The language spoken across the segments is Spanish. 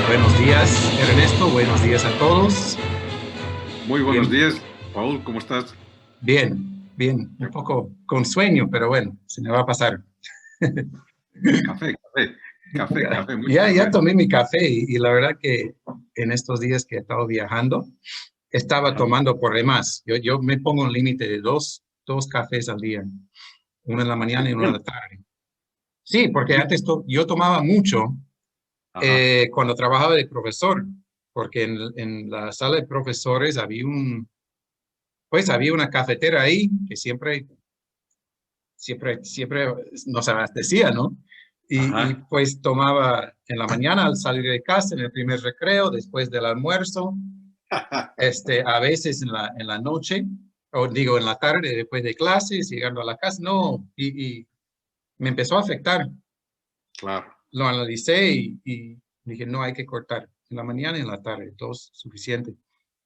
Buenos días, Ernesto. Buenos días a todos. Muy buenos días, Paul, ¿cómo estás? Bien, bien. Un poco con sueño, pero bueno, se me va a pasar. Café, mucho Ya café. tomé mi café y la verdad que en estos días que he estado viajando, estaba Ajá. tomando por demás. Yo me pongo un límite de dos cafés al día, uno en la mañana y uno en la tarde. Sí, porque antes yo tomaba mucho Ajá. cuando trabajaba de profesor, porque en la sala de profesores había una cafetera ahí que siempre nos abastecía, ¿no? Ajá. Pues tomaba en la mañana al salir de casa, en el primer recreo, después del almuerzo, a veces en la noche, o digo en la tarde, después de clases, llegando a la casa, no, y me empezó a afectar. Claro, Lo analicé y dije, no, hay que cortar en la mañana y en la tarde, dos suficiente.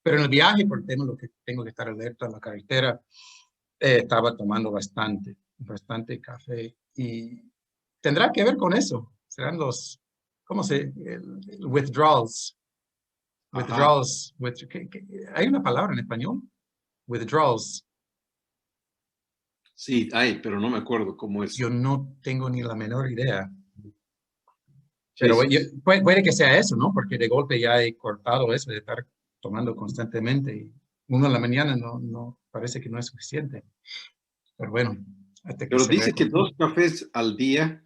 Pero en el viaje, por el tema de lo que tengo que estar alerta en la carretera, estaba tomando bastante café y tendrá que ver con eso. Serán ¿cómo el withdrawals? ajá. ¿Hay una palabra en español? Withdrawals. Sí, hay, pero no me acuerdo cómo es. Yo no tengo ni la menor idea, Sí, pero sí, sí. puede que sea eso, ¿no? Porque de golpe ya he cortado eso de estar tomando constantemente y uno en la mañana no parece que no es suficiente. Pero bueno, hasta que Pero se vea dice que con... 2 cafés al día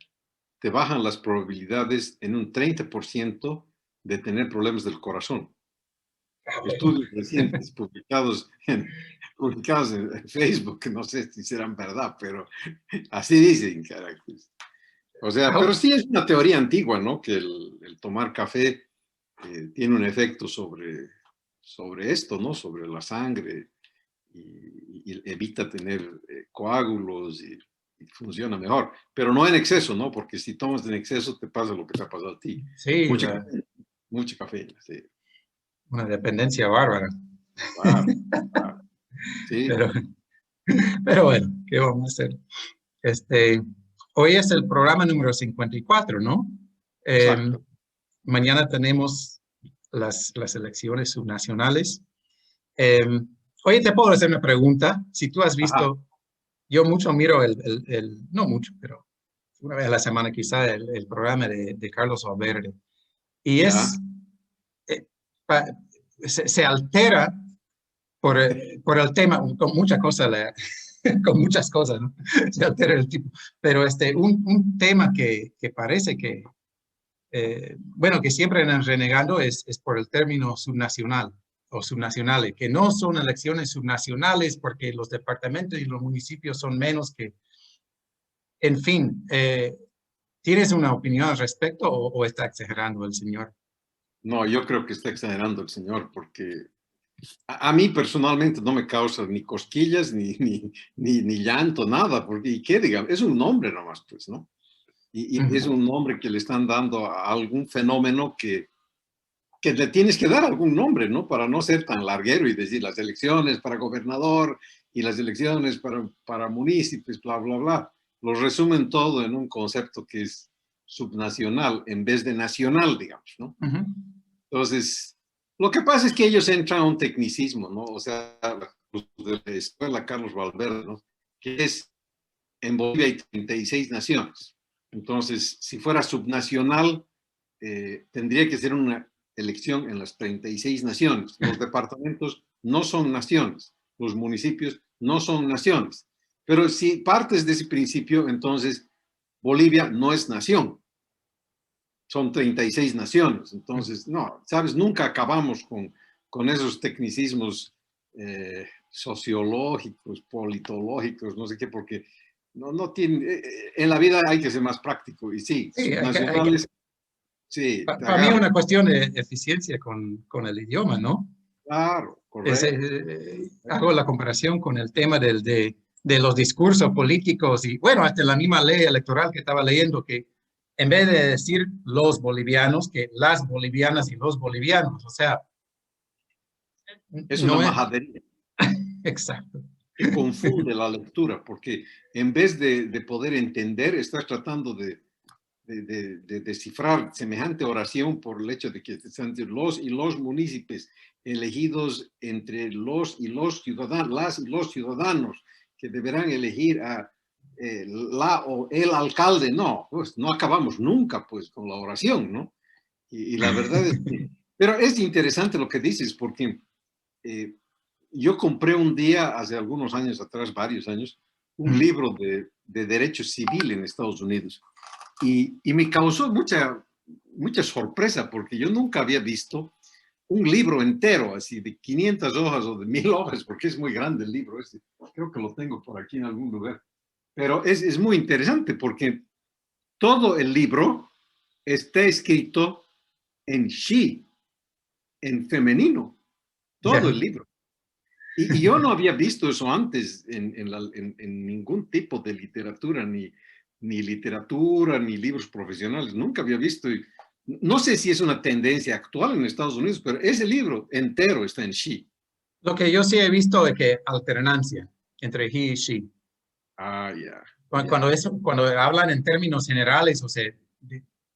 te bajan las probabilidades en un 30% de tener problemas del corazón. Estudios recientes publicados en Facebook, que no sé si serán verdad, pero así dicen, caray. O sea, pero sí es una teoría antigua, ¿no? Que el tomar café tiene un efecto sobre esto, ¿no? Sobre la sangre y evita tener coágulos y funciona mejor. Pero no en exceso, ¿no? Porque si tomas en exceso te pasa lo que te ha pasado a ti. Sí, Mucha cafeína, mucha cafeína, sí. una dependencia bárbara. Claro, claro. Sí, Pero, pero bueno, ¿qué vamos a hacer? Este, Hoy es el programa número 54, ¿no? Eh, exacto. Mañana tenemos las elecciones subnacionales. Eh, Oye, te puedo hacer una pregunta. Si tú has Ajá, visto, yo mucho miro no mucho, pero una vez a la semana quizá el programa de Carlos Valverde. Y ya. eh, pa- se altera por el tema, con muchas cosas, con muchas cosas, ¿no? Se altera el tipo. Pero un tema que parece que, bueno, que siempre han renegando es por el término subnacional o subnacionales, que no son elecciones subnacionales porque los departamentos y los municipios son menos que, en fin, ¿tienes una opinión al respecto o está exagerando el señor? No, yo creo que está exagerando el señor porque a mí personalmente no me causa ni cosquillas, ni llanto, nada, porque, ¿y qué digamos? Es un nombre nomás, pues, ¿no? Y es Ujú. un nombre que le están dando a algún fenómeno que le tienes que dar algún nombre, ¿no? Para no ser tan larguero y decir las elecciones para gobernador y las elecciones para municipios, bla, bla, bla. Lo resumen todo en un concepto que es subnacional en vez de nacional, digamos, ¿no? Ujú. Entonces, lo que pasa es que ellos entran a un tecnicismo, ¿no? O sea, los de la escuela Carlos Valverde, ¿no? Que es, en Bolivia hay 36 naciones. Entonces, si fuera subnacional, tendría que ser una elección en las 36 naciones. Los departamentos no son naciones, los municipios no son naciones. Pero si partes de ese principio, entonces Bolivia no es nación, son 36 naciones. Entonces, no, sabes, nunca acabamos con esos tecnicismos sociológicos, politológicos, no sé qué, porque no tienen, en la vida hay que ser más práctico. Y sí, Sí, subnacionales, sí, te para mí es agarran. una cuestión de eficiencia con el idioma, ¿no? Claro, correcto. Hago la comparación con el tema de los discursos políticos y, bueno, hasta la misma ley electoral que estaba leyendo, que en vez de decir los bolivianos, que las bolivianas y los bolivianos, o sea, Es una no es majadería exacto. que confunde la lectura, porque en vez de poder entender, estás tratando de descifrar semejante oración por el hecho de que están los y los municipios elegidos entre los y los ciudadanos, las y los ciudadanos que deberán elegir a la o el alcalde. No, pues no acabamos nunca pues con la oración, ¿no? Y la verdad es que, pero es interesante lo que dices porque yo compré un día, hace algunos años atrás, varios años, un libro de derecho civil en Estados Unidos. Y me causó mucha sorpresa porque yo nunca había visto un libro entero, así de 500 hojas o de 1000 hojas, porque es muy grande el libro ese. Creo que lo tengo por aquí en algún lugar. Pero es muy interesante porque todo el libro está escrito en she, en femenino, todo el libro. Y yo no había visto eso antes en ningún tipo de literatura, ni literatura, ni libros profesionales. Nunca había visto. No sé si es una tendencia actual en Estados Unidos, pero ese libro entero está en she. Lo que yo sí he visto de que alternancia entre he y she. Ah, ya. Cuando hablan en términos generales, o sea,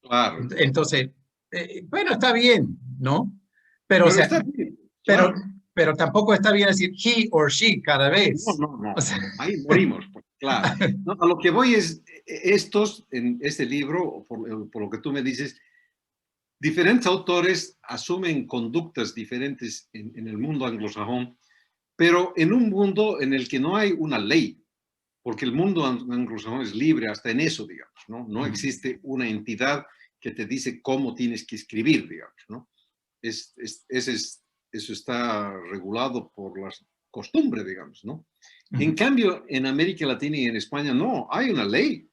Claro. entonces, bueno, está bien, ¿no? Pero, o Pero sea, está bien, pero, claro. pero tampoco está bien decir he or she cada No, vez. no, no, O sea, no. Ahí morimos, porque, claro. No, a lo que voy es, estos, en este libro, por lo que tú me dices, diferentes autores asumen conductas diferentes en el mundo anglosajón, pero en un mundo en el que no hay una ley, porque el mundo anglosajón es libre hasta en eso, digamos, ¿no? No existe una entidad que te dice cómo tienes que escribir, digamos, ¿no? Eso está regulado por las costumbres, digamos, ¿no? En cambio, en América Latina y en España no, hay una ley.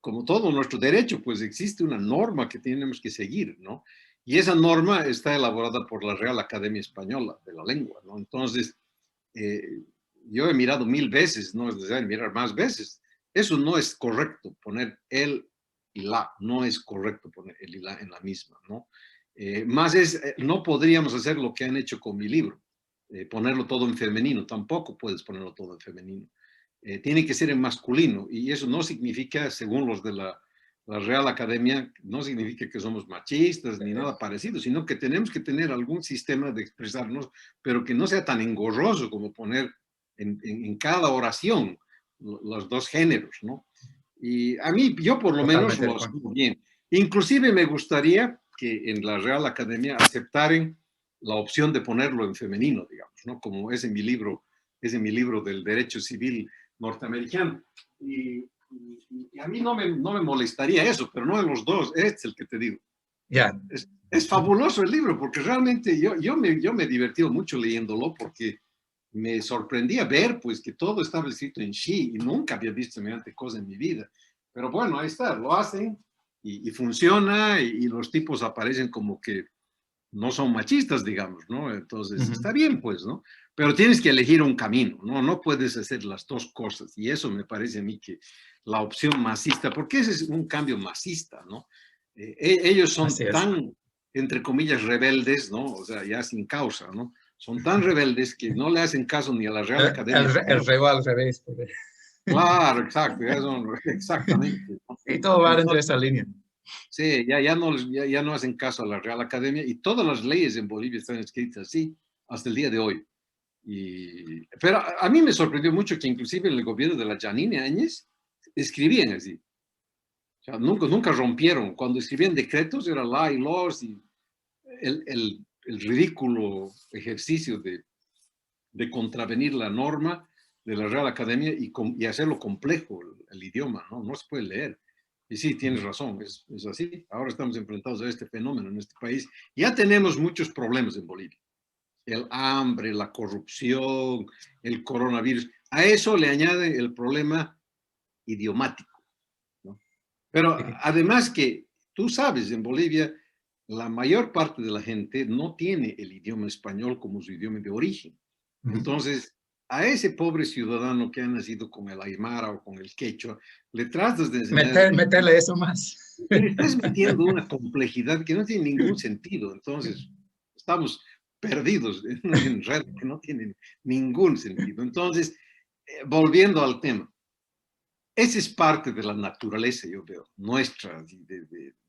Como todo nuestro derecho, pues existe una norma que tenemos que seguir, ¿no? Y esa norma está elaborada por la Real Academia Española de la Lengua, ¿no? Entonces, yo he mirado 1000 veces, no es necesario mirar más veces. Eso no es correcto, poner el y la, no es correcto poner el y la en la misma, ¿no? No podríamos hacer lo que han hecho con mi libro, ponerlo todo en femenino, tampoco puedes ponerlo todo en femenino. Tiene que ser en masculino y eso no significa, según los de la Real Academia, no significa que somos machistas ni nada parecido, sino que tenemos que tener algún sistema de expresarnos, pero que no sea tan engorroso como poner en cada oración los dos géneros, ¿no? Y a mí, yo por lo menos totalmente de lo acuerdo. asumo bien. Inclusive me gustaría que en la Real Academia aceptaran la opción de ponerlo en femenino, digamos, ¿no? Como es en mi libro del derecho civil norteamericano. Y a mí no me molestaría eso, pero no de los dos, este es el que te digo. Ya. Es fabuloso el libro, porque realmente yo me he divertido mucho leyéndolo, porque me sorprendía ver pues que todo estaba escrito en she y nunca había visto semejante cosa en mi vida. Pero bueno, ahí está, lo hacen y funciona y los tipos aparecen como que no son machistas, digamos, ¿no? Entonces está bien, pues, ¿no? Pero tienes que elegir un camino, ¿no? No puedes hacer las dos cosas y eso me parece a mí que la opción masista, porque ese es un cambio masista, ¿no? Ellos son Así es. tan, entre comillas, rebeldes, ¿no? O sea, ya sin causa, ¿no? Son tan rebeldes que no le hacen caso ni a la Real Academia El Española. reo al revés. Claro, exacto, exactamente, ¿no? Y todo va dentro de Entonces, esa línea. sí, ya no hacen caso a la Real Academia y todas las leyes en Bolivia están escritas así hasta el día de hoy. Pero a mí me sorprendió mucho que inclusive en el gobierno de la Janine Áñez escribían así. O sea, nunca rompieron. Cuando escribían decretos era la y los y el ridículo ejercicio de contravenir la norma de la Real Academia y hacerlo complejo el idioma, ¿no? No se puede leer. Y sí, tienes razón, es así. Ahora estamos enfrentados a este fenómeno en este país. Ya tenemos muchos problemas en Bolivia. El hambre, la corrupción, el coronavirus. A eso le añade el problema idiomático, ¿no? Pero además que tú sabes, en Bolivia la mayor parte de la gente no tiene el idioma español como su idioma de origen. Entonces, a ese pobre ciudadano que ha nacido con el aymara o con el quechua, le tratas de enseñar Meterle eso más. y le estás metiendo una complejidad que no tiene ningún sentido. Entonces, estamos perdidos en un enredo que no tiene ningún sentido. Entonces, volviendo al tema, esa es parte de la naturaleza, yo veo, nuestra,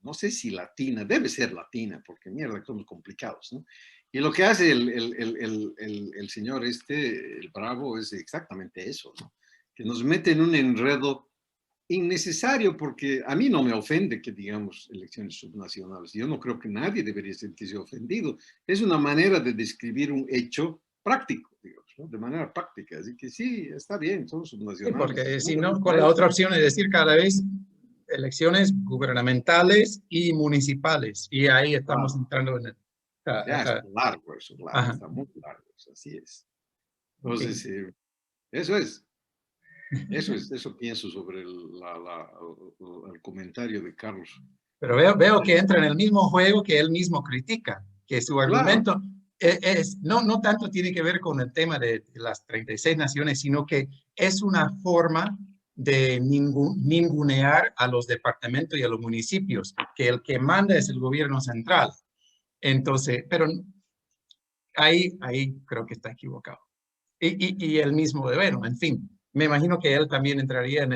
no sé si latina, debe ser latina, porque mierda, somos complicados, ¿no? Y lo que hace el señor el Bravo, es exactamente eso, ¿no? Que nos mete en un enredo innecesario, porque a mí no me ofende que digamos elecciones subnacionales. Yo no creo que nadie debería sentirse ofendido. Es una manera de describir un hecho práctico, digamos, ¿no? De manera práctica. Así que sí, está bien, son Sí, subnacionales. porque si Estamos no, con para la eso. otra opción es decir cada vez elecciones gubernamentales y municipales. Y ahí estamos Claro, entrando en el... ya está largo eso, claro, Ajá, está muy largo, eso, así es. en Entonces, fin. eso es. Eso pienso sobre el comentario de Carlos. Pero veo que entra en el mismo juego que él mismo critica, que su Claro, argumento no tanto tiene que ver con el tema de las 36 naciones, sino que es una forma de ningunear a los departamentos y a los municipios, que el que manda es el gobierno central. Entonces, pero ahí creo que está equivocado. Y el mismo de bueno, en fin, me imagino que él también entraría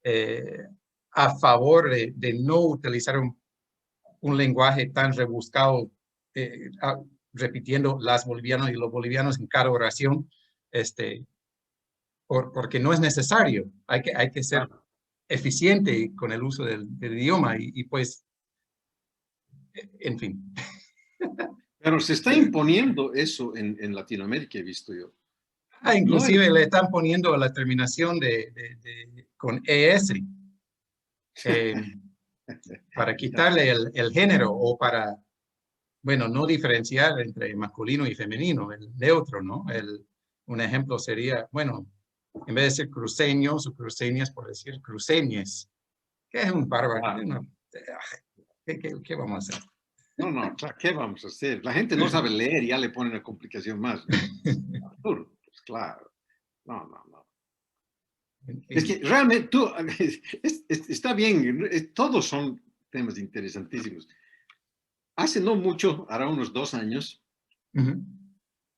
eh, a favor de no utilizar un lenguaje tan rebuscado, repitiendo las bolivianos y los bolivianos en cada oración, este, porque no es necesario. Hay que ser claro. eficiente con el uso del idioma y pues, en fin. Pero se está imponiendo eso en Latinoamérica, he visto yo. No es, Inclusive le están poniendo la terminación con ES eh, para quitarle el género o para, bueno, no diferenciar entre masculino y femenino, el neutro, ¿no? Un ejemplo sería, bueno, en vez de decir cruceños o cruceñas, por decir cruceñes, que es un bárbaro. claro. ¿Qué vamos a hacer? No, no, claro, ¿qué vamos a hacer? La gente no sabe leer y ya le ponen una complicación más, ¿no? Absurdo, pues claro. No, no, no. En Es que fin. realmente tú, está bien, todos son temas interesantísimos. Hace no mucho, hará unos 2 años, Ujú,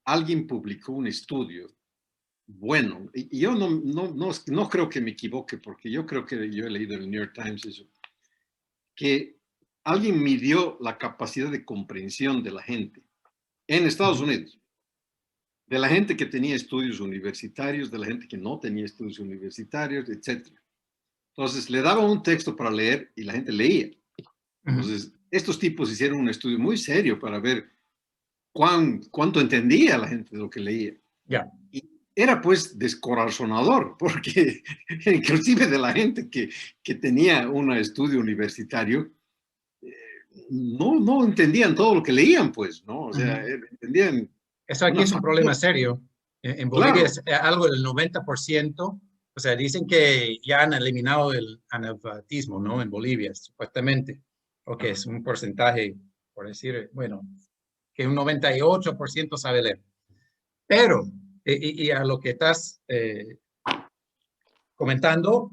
alguien publicó un estudio bueno, y yo no creo que me equivoque, porque yo creo que yo he leído en el New York Times eso, que alguien midió la capacidad de comprensión de la gente en Estados ujú. Unidos, de la gente que tenía estudios universitarios, de la gente que no tenía estudios universitarios, etcétera. Entonces, le daba un texto para leer y la gente leía. Ujú. Entonces, estos tipos hicieron un estudio muy serio para ver cuánto entendía la gente de lo que leía. Ya. Y era pues descorazonador, porque inclusive de la gente que tenía un estudio universitario, no entendían todo lo que leían, pues, ¿no? O sea, Ujú. entendían Eso aquí una es un problema fracción. serio. En Bolivia Claro, es algo del 90%. O sea, dicen que ya han eliminado el analfabetismo, ¿no? En Bolivia, supuestamente. O que es un porcentaje, por decir, bueno, que un 98% sabe leer. Pero, y a lo que estás comentando,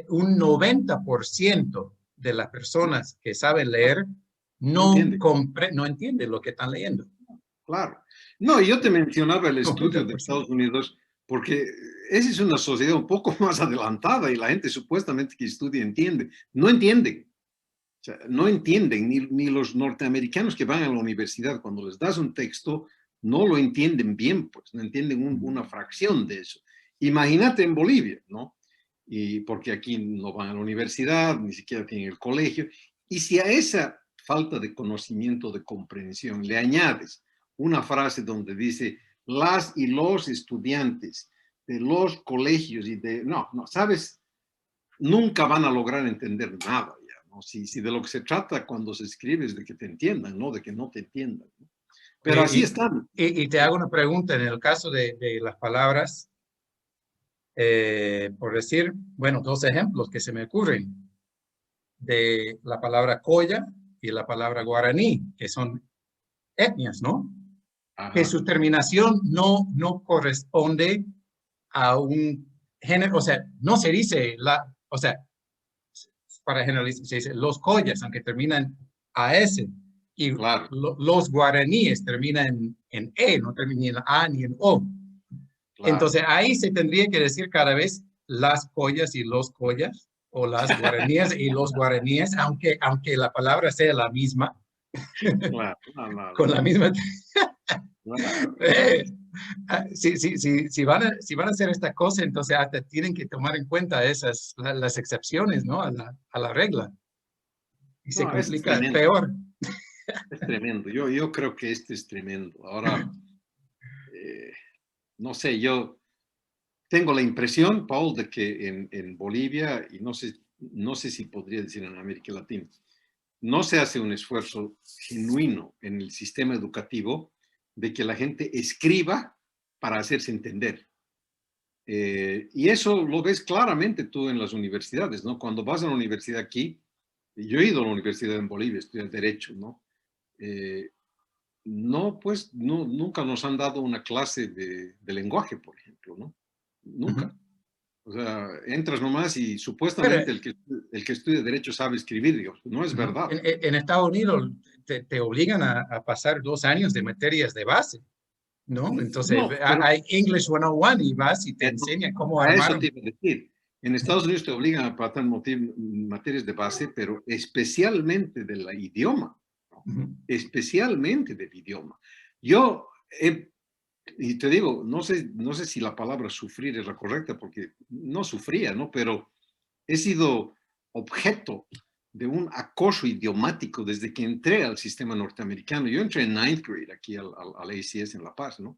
un 90% de las personas que saben leer no entiende, no entienden lo que están leyendo. claro. No, yo te mencionaba el estudio de 90%. Estados Unidos porque esa es una sociedad un poco más adelantada y la gente supuestamente que estudia entiende. No entienden. O sea, no entienden, ni los norteamericanos que van a la universidad, cuando les das un texto, no lo entienden bien, pues, no entienden una fracción de eso. Imagínate en Bolivia, ¿no? Y porque aquí no van a la universidad, ni siquiera tienen el colegio. Y si a esa falta de conocimiento, de comprensión, le añades una frase donde dice las y los estudiantes de los colegios y de, no, sabes, nunca van a lograr entender nada. ¿No? Si de lo que se trata cuando se escribe es de que te entiendan, no de que no te entiendan. ¿No? Pero Oye, así están. y te hago una pregunta en el caso de las palabras, por decir, bueno, dos ejemplos que se me ocurren, de la palabra coya y la palabra guaraní, que son etnias, ¿no? Que Ajá, su terminación no corresponde a un género, o sea, no se dice o sea, para generalizar, se dice los coyas, aunque terminan AS, y claro, los guaraníes terminan en E, no terminan en A ni en O. claro. Entonces ahí se tendría que decir cada vez las collas y los collas, o las guaraníes y los guaraníes, aunque la palabra sea la misma, Claro, no, no, con no. la misma... Claro, Eh, si van a hacer esta cosa, entonces hasta tienen que tomar en cuenta las excepciones, ¿no? A la regla. Y se no, es complica tremendo, peor. es tremendo. Yo creo que este es tremendo. Ahora, eh, no sé, yo tengo la impresión, Paul, de que en Bolivia, y no sé si podría decir en América Latina, no se hace un esfuerzo genuino en el sistema educativo de que la gente escriba para hacerse entender. Y eso lo ves claramente tú en las universidades, ¿no? Cuando vas a la universidad aquí, yo he ido a la universidad en Bolivia, estudiar Derecho, ¿no? Eh, no, pues, no, nunca nos han dado una clase de lenguaje, por ejemplo, ¿no? Ujú. Nunca. O sea, entras nomás y Pero supuestamente el que estudia Derecho sabe escribir, digo, no es ujú, verdad. en Estados Unidos te obligan a pasar 2 años de materias de base, ¿no? Entonces No, pero hay English 101 y vas y te enseña cómo a armar eso un... te iba a decir. En Estados Unidos te obligan a pasar materias de base, pero especialmente del idioma, ¿no? Ujú, Especialmente del idioma. Yo, y te digo, no sé si la palabra sufrir es la correcta, porque no sufría, ¿no? Pero he sido objeto de un acoso idiomático desde que entré al sistema norteamericano. Yo entré en ninth grade aquí al ACS en La Paz, ¿no?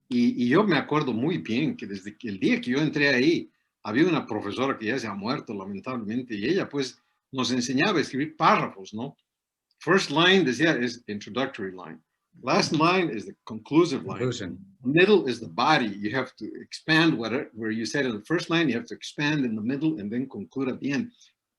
Y yo me acuerdo muy bien que desde que el día que yo entré ahí, había una profesora que ya se ha muerto lamentablemente y ella pues nos enseñaba a escribir párrafos, ¿no? First line decía es introductory line. Last line is the conclusive line. conclusion. Middle is the body. You have to expand where you said in the first line, you have to expand in the middle and then conclude at the end.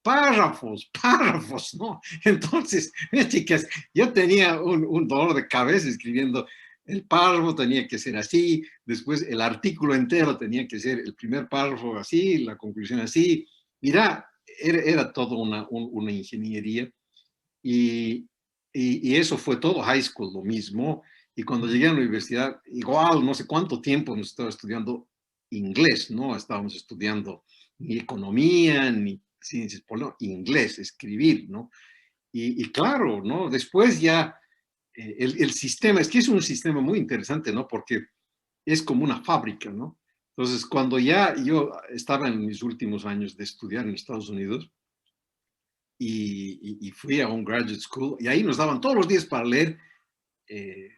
Párrafos, párrafos, ¿no? Entonces, chicas, yo tenía un dolor de cabeza escribiendo. El párrafo tenía que ser así, después el artículo entero tenía que ser el primer párrafo así, la conclusión así. Mira, era todo una ingeniería y, y eso fue todo high school, lo mismo. Y cuando llegué a la universidad, igual, no sé cuánto tiempo nos estaba estudiando inglés, ¿no? Estábamos estudiando ni economía, ni ciencias, no, inglés, escribir, ¿no? Y claro, ¿no? Después ya el sistema, es que es un sistema muy interesante, ¿no? Porque es como una fábrica, ¿no? Entonces, cuando ya yo estaba en mis últimos años de estudiar en Estados Unidos y fui a un graduate school y ahí nos daban todos los días para leer, eh,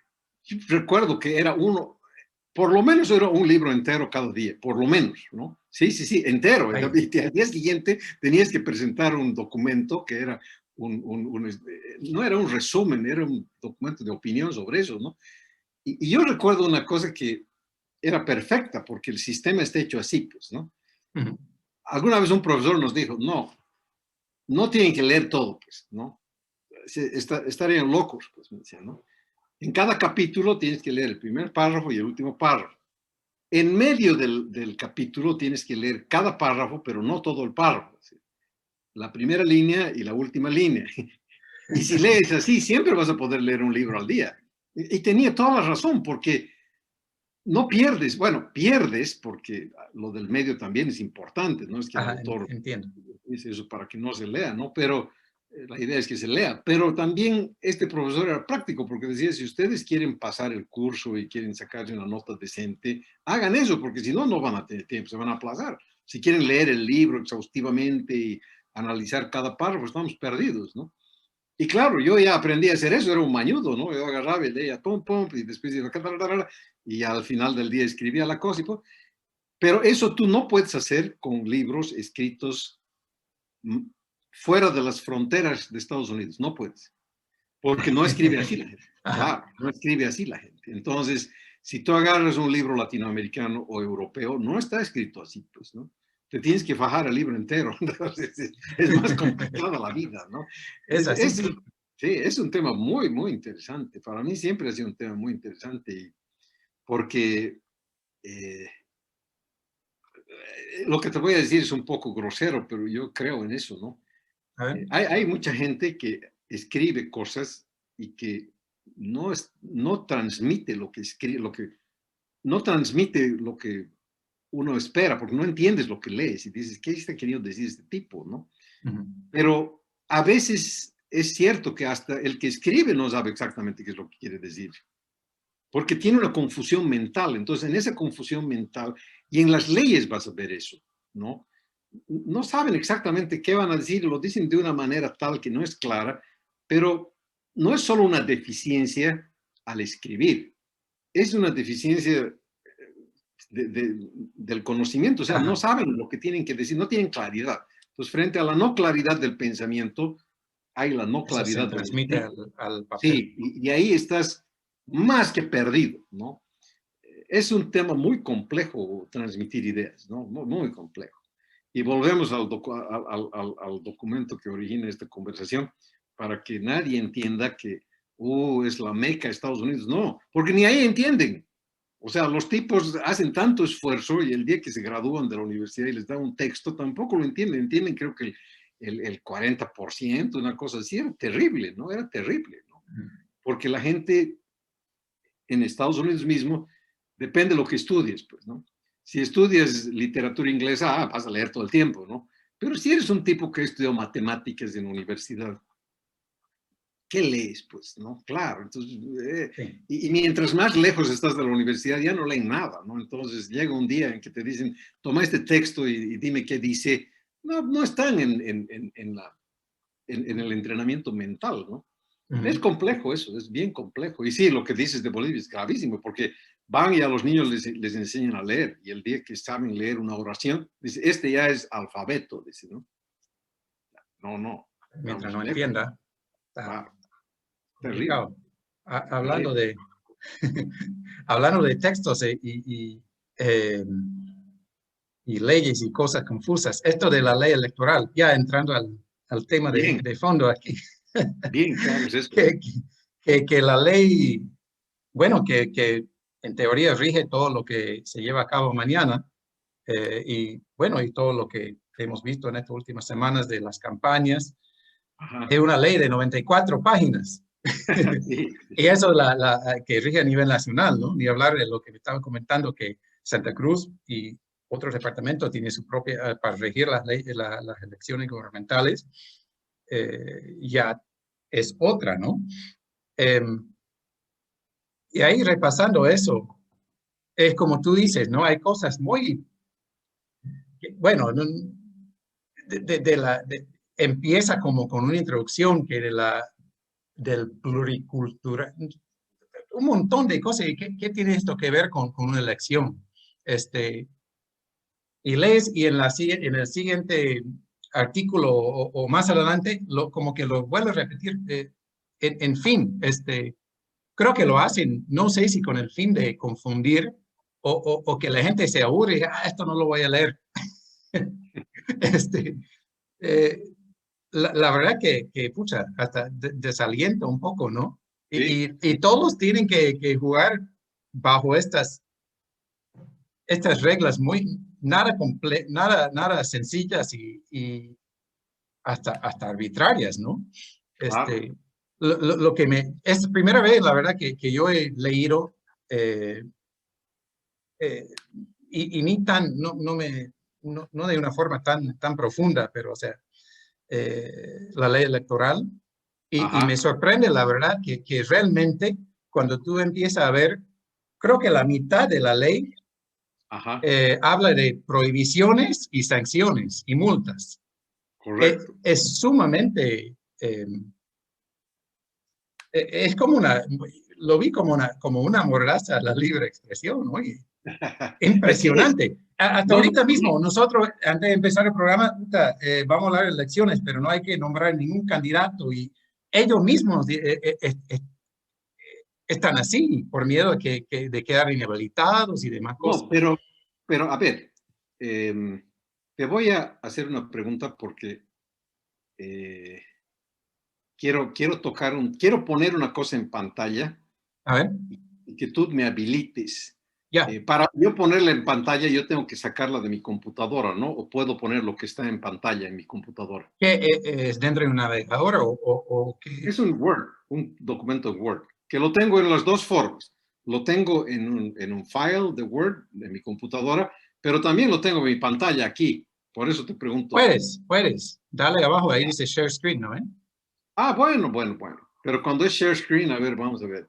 yo recuerdo que era uno, por lo menos era un libro entero cada día, por lo menos, ¿no? Sí, sí, sí, entero. Y Ay, al día siguiente tenías que presentar un documento que era no era un resumen, era un documento de opinión sobre eso, ¿no? Y yo recuerdo una cosa que era perfecta porque el sistema está hecho así, pues, ¿no? ujú, Alguna vez un profesor nos dijo, no, no tienen que leer todo, pues, ¿no? Estarían locos, pues, me decían, ¿no? En cada capítulo tienes que leer el primer párrafo y el último párrafo. En medio del capítulo tienes que leer cada párrafo, pero no todo el párrafo. ¿Sí? La primera línea y la última línea. Y si lees así, siempre vas a poder leer un libro al día. Y tenía toda la razón, porque no pierdes, bueno, pierdes porque lo del medio también es importante, no es que el ajá, autor entiendo. dice eso para que no se lea, ¿no? Pero la idea es que se lea. Pero también este profesor era práctico porque decía, si ustedes quieren pasar el curso y quieren sacarse una nota decente, hagan eso, porque si no, no van a tener tiempo, se van a aplazar. Si quieren leer el libro exhaustivamente y analizar cada párrafo, estamos perdidos, ¿no? Y claro, yo ya aprendí a hacer eso, era un mañudo, ¿no? Yo agarraba y leía, pum, pum, y después iba, y al final del día escribía la cosa. Pero eso tú no puedes hacer con libros escritos fuera de las fronteras de Estados Unidos, no puedes, porque no escribe así la gente, Ajá, claro, no escribe así la gente. Entonces, si tú agarras un libro latinoamericano o europeo, no está escrito así, pues, ¿no? Te tienes que fajar el libro entero, entonces es más complicada la vida, ¿no? es así. Sí, es un tema muy, muy interesante. Para mí siempre ha sido un tema muy interesante porque eh, lo que te voy a decir es un poco grosero, pero yo creo en eso, ¿no? A ver. Hay mucha gente que escribe cosas y que no transmite lo que escribe, no transmite lo que uno espera, porque no entiendes lo que lees y dices, ¿qué está queriendo decir este tipo, no? Pero a veces es cierto que hasta el que escribe no sabe exactamente qué es lo que quiere decir, porque tiene una confusión mental. Entonces, en esa confusión mental, y en las leyes vas a ver eso, ¿no? No saben exactamente qué van a decir, lo dicen de una manera tal que no es clara, pero no es solo una deficiencia al escribir, es una deficiencia del conocimiento, o sea, no Ajá. saben lo que tienen que decir, no tienen claridad. Entonces, frente a la no claridad del pensamiento, hay la no Eso se claridad del transmite escrito. al papel. Sí, y ahí estás más que perdido, ¿no? Es un tema muy complejo transmitir ideas, ¿no? Muy, muy complejo. Y volvemos al documento que origina esta conversación para que nadie entienda que es la meca de Estados Unidos. No, porque ni ahí entienden. O sea, los tipos hacen tanto esfuerzo y el día que se gradúan de la universidad y les dan un texto, tampoco lo entienden. Entienden, creo que el 40%, una cosa así, era terrible, ¿no? Era terrible, ¿no? Porque la gente en Estados Unidos mismo, depende de lo que estudies, pues, ¿no? Si estudias literatura inglesa, vas a leer todo el tiempo, ¿no? Pero si eres un tipo que estudió matemáticas en la universidad, ¿qué lees? Pues, ¿no? Claro, entonces, Sí. y mientras más lejos estás de la universidad, ya no leen nada, ¿no? Entonces llega un día en que te dicen, toma este texto y dime qué dice. No, no están en el entrenamiento mental, ¿no? Es complejo eso, es bien complejo. Y sí, lo que dices de Bolivia es gravísimo, porque van y a los niños les enseñan a leer, y el día que saben leer una oración, dice, este ya es alfabeto, dice, ¿no? No, no, Mientras estamos no lejos. entienda, está Claro, terrible, complicado. Hablando terrible. de, hablando de textos eh, y leyes y cosas confusas, esto de la ley electoral, ya entrando al tema Bien, de fondo aquí, bien, Carlos, eso. que, que la ley, bueno, que en teoría rige todo lo que se lleva a cabo mañana, y bueno, y todo lo que hemos visto en estas últimas semanas de las campañas, Ajá. es una ley de 94 páginas. Sí, Y eso que rige a nivel nacional, ¿no? Ni hablar de lo que me estaban comentando, que Santa Cruz y otros departamentos tienen su propia, para regir las elecciones gubernamentales, ya es otra, ¿no? Eh, y ahí repasando eso, es como tú dices, ¿no? Hay cosas muy, bueno, empieza como con una introducción que del pluricultural, un montón de cosas. ¿Qué tiene esto que ver con una elección? Y lees y en el siguiente artículo o más adelante, como que lo vuelvo a repetir. En fin, creo que lo hacen, no sé si con el fin de confundir o que la gente se aburre y diga, esto no lo voy a leer. este, eh, la verdad pucha, hasta desalienta un poco, ¿no? sí, Y todos tienen que jugar bajo estas reglas muy, nada sencillas y hasta arbitrarias, ¿no? claro. Este, lo que es la primera vez, la verdad, que yo he leído, eh, eh, y ni tan, no de una forma tan profunda, pero o sea, la ley electoral. Y me Ajá, sorprende, la verdad, que realmente cuando tú empiezas a ver, creo que la mitad de la ley ajá, habla de prohibiciones y sanciones y multas. correcto. Es sumamente, es como lo vi como una mordaza a la libre expresión, ¿no? Es que es, Impresionante. Hasta no, no, ahorita mismo, nosotros, antes de empezar el programa, puta, vamos a hablar de elecciones, pero no hay que nombrar ningún candidato y ellos mismos están así por miedo de quedar inhabilitados y demás no, cosas. pero a ver, te voy a hacer una pregunta porque eh, quiero poner una cosa en pantalla A ver, y que tú me habilites. ya. Para yo ponerla en pantalla, yo tengo que sacarla de mi computadora, ¿no? O puedo poner lo que está en pantalla en mi computadora. ¿Qué es dentro de un navegador o qué? Es un Word, un documento Word, que lo tengo en las dos formas. Lo tengo en un file de Word de mi computadora, pero también lo tengo en mi pantalla aquí. Por eso te pregunto. Puedes. Dale abajo, ahí dice share screen, ¿no? Ah, bueno. Pero cuando es share screen, a ver, vamos a ver.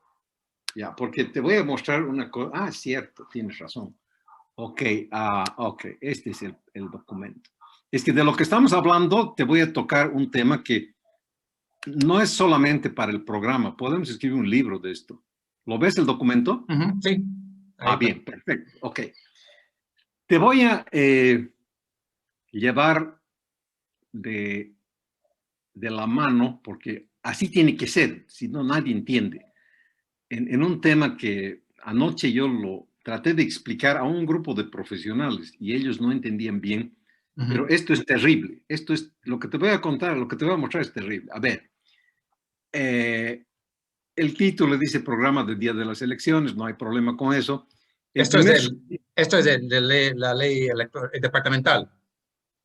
Ya, porque te voy a mostrar una cosa. Ah, cierto, tienes razón. Ok, ok, este es el documento. Es que de lo que estamos hablando, te voy a tocar un tema que no es solamente para el programa. Podemos escribir un libro de esto. ¿Lo ves el documento? Sí. Ah, bien, perfecto. Ok. Te voy a llevar de la mano, porque así tiene que ser, si no nadie entiende. En un tema que anoche yo lo traté de explicar a un grupo de profesionales y ellos no entendían bien, pero esto es terrible. Esto es lo que te voy a contar, lo que te voy a mostrar es terrible. A ver, el título dice programa del día de las elecciones, no hay problema con eso. Esto es de la ley departamental.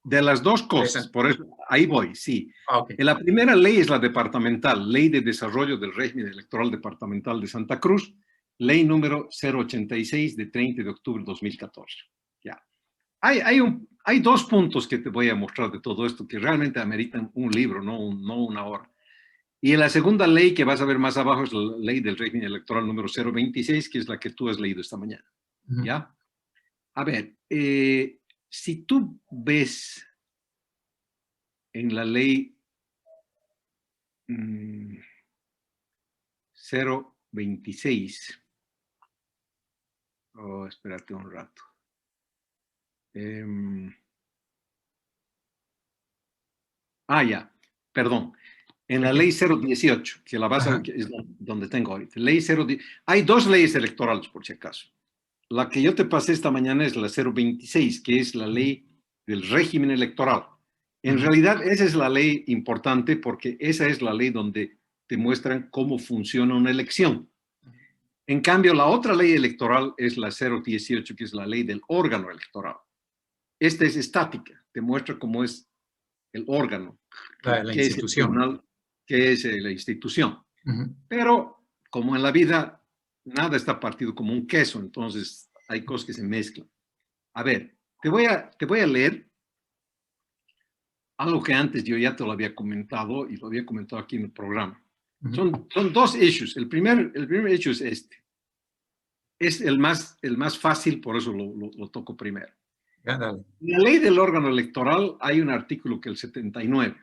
De las dos cosas, por eso ahí voy, sí. Okay. La primera ley es la departamental, Ley de Desarrollo del Régimen Electoral Departamental de Santa Cruz, ley número 086 de 30 de octubre de 2014. Ya. Hay dos puntos que te voy a mostrar de todo esto que realmente ameritan un libro, no una hora. Y la segunda ley que vas a ver más abajo es la ley del régimen electoral número 026, que es la que tú has leído esta mañana. ¿Ya? A ver, si tú ves en la ley 026, espérate un rato. Ya, perdón. En la ley 018, que la vas a ver, que es donde tengo ahorita. Ley 010. Hay dos leyes electorales, por si acaso. La que yo te pasé esta mañana es la 026, que es la ley del régimen electoral. En realidad, esa es la ley importante porque esa es la ley donde te muestran cómo funciona una elección. En cambio, la otra ley electoral es la 018, que es la ley del órgano electoral. Esta es estática, te muestra cómo es el órgano, la institución. qué es la institución. Pero, como en la vida, nada está partido como un queso, entonces hay cosas que se mezclan. A ver, te voy a leer algo que antes yo ya te lo había comentado y lo había comentado aquí en el programa. Son dos issues. El primer issue es este. Es el más fácil, por eso lo toco primero. En la ley del órgano electoral hay un artículo que es el 79,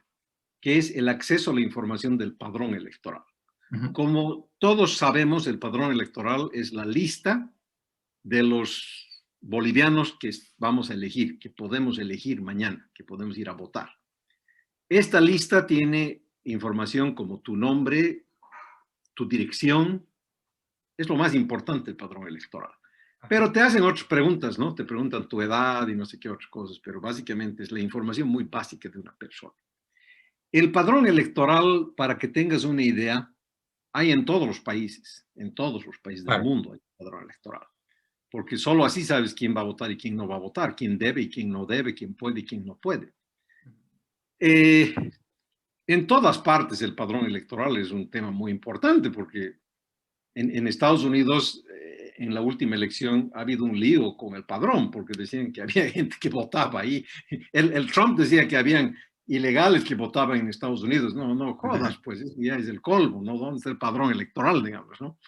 que es el acceso a la información del padrón electoral. Como todos sabemos, el padrón electoral es la lista de los bolivianos que vamos a elegir, que podemos elegir mañana, que podemos ir a votar. Esta lista tiene información como tu nombre, tu dirección. Es lo más importante el padrón electoral. Pero te hacen otras preguntas, ¿no? Te preguntan tu edad y no sé qué otras cosas, pero básicamente es la información muy básica de una persona. El padrón electoral, para que tengas una idea, hay en todos los países del mundo hay padrón electoral. Porque solo así sabes quién va a votar y quién no va a votar, quién debe y quién no debe, quién puede y quién no puede. En todas partes el padrón electoral es un tema muy importante porque en Estados Unidos, en la última elección, ha habido un lío con el padrón porque decían que había gente que votaba ahí. El Trump decía que habían ilegales que votaban en Estados Unidos. No jodas, pues eso ya es el colmo, ¿no? ¿Dónde está el padrón electoral, digamos, no?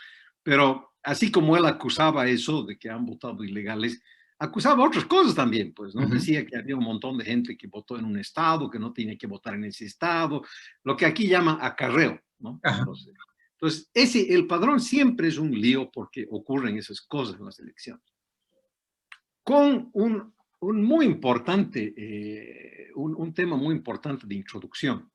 Pero así como él acusaba eso de que han votado ilegales, acusaba otras cosas también, pues, ¿no? Decía que había un montón de gente que votó en un estado, que no tiene que votar en ese estado, lo que aquí llaman acarreo, ¿no? Entonces, el padrón siempre es un lío porque ocurren esas cosas en las elecciones. Con un muy importante, un tema muy importante de introducción.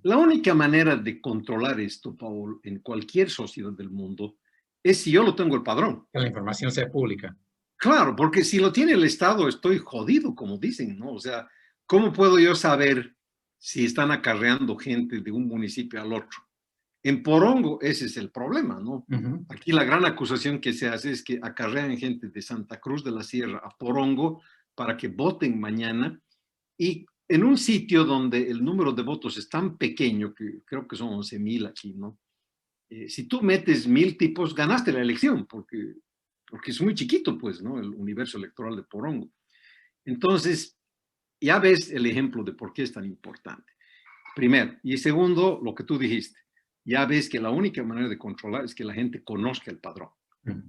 La única manera de controlar esto, Paul, en cualquier sociedad del mundo, es si yo lo tengo el padrón. Que la información sea pública. Claro, porque si lo tiene el Estado, estoy jodido, como dicen, ¿no? O sea, ¿cómo puedo yo saber si están acarreando gente de un municipio al otro? En Porongo ese es el problema, ¿no? Aquí la gran acusación que se hace es que acarrean gente de Santa Cruz de la Sierra a Porongo para que voten mañana y en un sitio donde el número de votos es tan pequeño, que creo que son 11,000 aquí, ¿no? Si tú metes 1,000 tipos, ganaste la elección, porque es muy chiquito, pues, ¿no? El universo electoral de Porongo. Entonces, ya ves el ejemplo de por qué es tan importante. Primero. Y segundo, lo que tú dijiste. Ya ves que la única manera de controlar es que la gente conozca el padrón.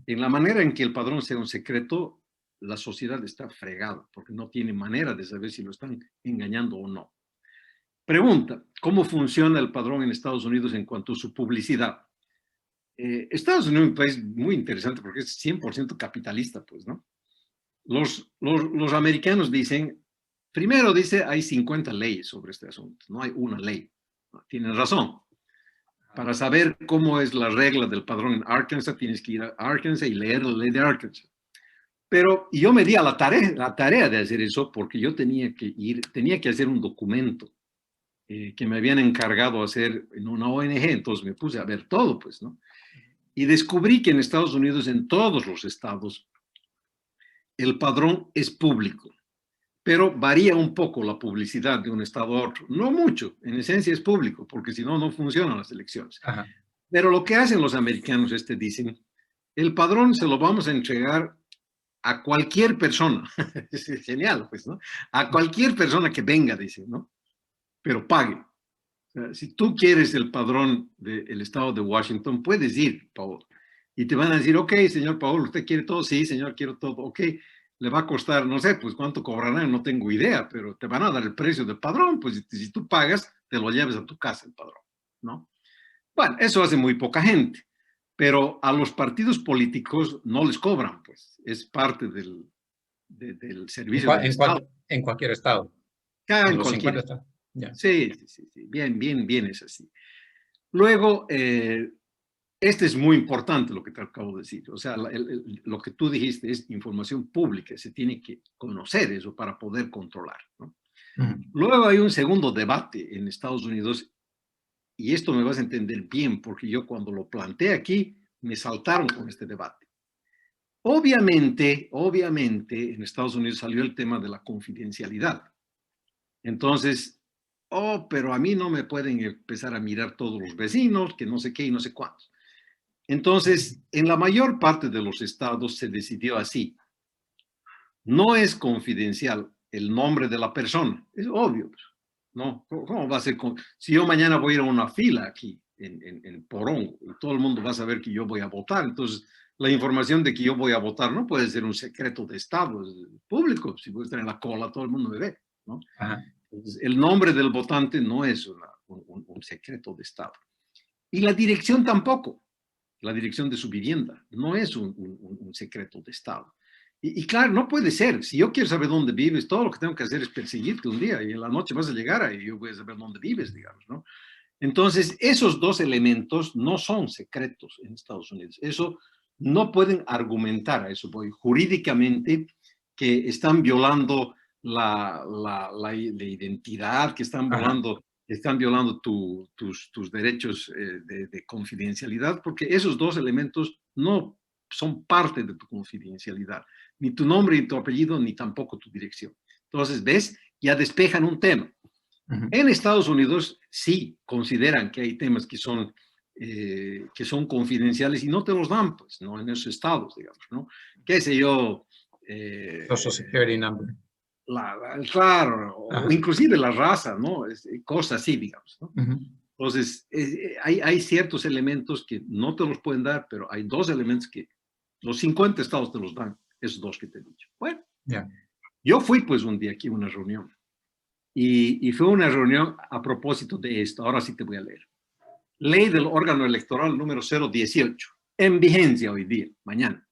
En la manera en que el padrón sea un secreto, la sociedad está fregada, porque no tiene manera de saber si lo están engañando o no. Pregunta, ¿cómo funciona el padrón en Estados Unidos en cuanto a su publicidad? Estados Unidos es un país muy interesante porque es 100% capitalista, pues, ¿no? Los americanos dicen, primero dice, hay 50 leyes sobre este asunto, no hay una ley. Tienen razón. Para saber cómo es la regla del padrón en Arkansas, tienes que ir a Arkansas y leer la ley de Arkansas. Pero yo me di a la tarea de hacer eso porque yo tenía que hacer un documento que me habían encargado hacer en una ONG, entonces me puse a ver todo, pues, ¿no? Y descubrí que en Estados Unidos, en todos los estados, el padrón es público, pero varía un poco la publicidad de un estado a otro. No mucho, en esencia es público, porque si no, no funcionan las elecciones. Ajá. Pero lo que hacen los americanos, dicen, el padrón se lo vamos a entregar a cualquier persona. Es genial, pues, ¿no? A cualquier persona que venga, dicen, ¿no? Pero pague. O sea, si tú quieres el padrón del estado de Washington, puedes ir, Paul. Y te van a decir, ok, señor Paul, ¿usted quiere todo? Sí, señor, quiero todo. Ok, le va a costar, no sé, pues cuánto cobrarán, no tengo idea, pero te van a dar el precio del padrón. Pues si tú pagas, te lo lleves a tu casa el padrón, ¿no? Bueno, eso hace muy poca gente. Pero a los partidos políticos no les cobran, pues. Es parte del servicio del Estado. En cualquier estado. En los cualquier 50 estados. Yeah. Sí. Bien es así. Luego, es muy importante lo que te acabo de decir. O sea, lo que tú dijiste es información pública. Se tiene que conocer eso para poder controlar, ¿no? Luego hay un segundo debate en Estados Unidos, y esto me vas a entender bien, porque yo cuando lo planteé aquí, me saltaron con este debate. Obviamente, en Estados Unidos salió el tema de la confidencialidad. Entonces, pero a mí no me pueden empezar a mirar todos los vecinos, que no sé qué y no sé cuántos. Entonces, en la mayor parte de los estados se decidió así. No es confidencial el nombre de la persona, es obvio, ¿no? ¿Cómo va a ser? Si yo mañana voy a ir a una fila aquí en Porón y todo el mundo va a saber que yo voy a votar, entonces la información de que yo voy a votar no puede ser un secreto de Estado, es público. Si voy a estar en la cola, todo el mundo me ve, ¿no? Ajá. Entonces, el nombre del votante no es un secreto de Estado. Y la dirección tampoco. La dirección de su vivienda no es un secreto de Estado. Y claro, no puede ser. Si yo quiero saber dónde vives, todo lo que tengo que hacer es perseguirte un día y en la noche vas a llegar y yo voy a saber dónde vives, digamos, ¿no? Entonces, esos dos elementos no son secretos en Estados Unidos. Eso no pueden argumentar, a eso voy, jurídicamente, que están violando la identidad, que están violando tus derechos de confidencialidad, porque esos dos elementos no son parte de tu confidencialidad, ni tu nombre y tu apellido, ni tampoco tu dirección. Entonces, ¿ves? Ya despejan un tema. En Estados Unidos sí consideran que hay temas que son confidenciales y no te los dan, pues, ¿no? En esos estados, digamos, ¿no? ¿Qué sé yo? Social Security Number. Claro, o inclusive la raza, ¿no? Cosas así, digamos, ¿no? Entonces, hay ciertos elementos que no te los pueden dar, pero hay dos elementos que los 50 estados te los dan, esos dos que te he dicho. Bueno, yo fui pues un día aquí a una reunión y fue una reunión a propósito de esto. Ahora sí te voy a leer. Ley del órgano electoral número 018, en vigencia hoy día, mañana.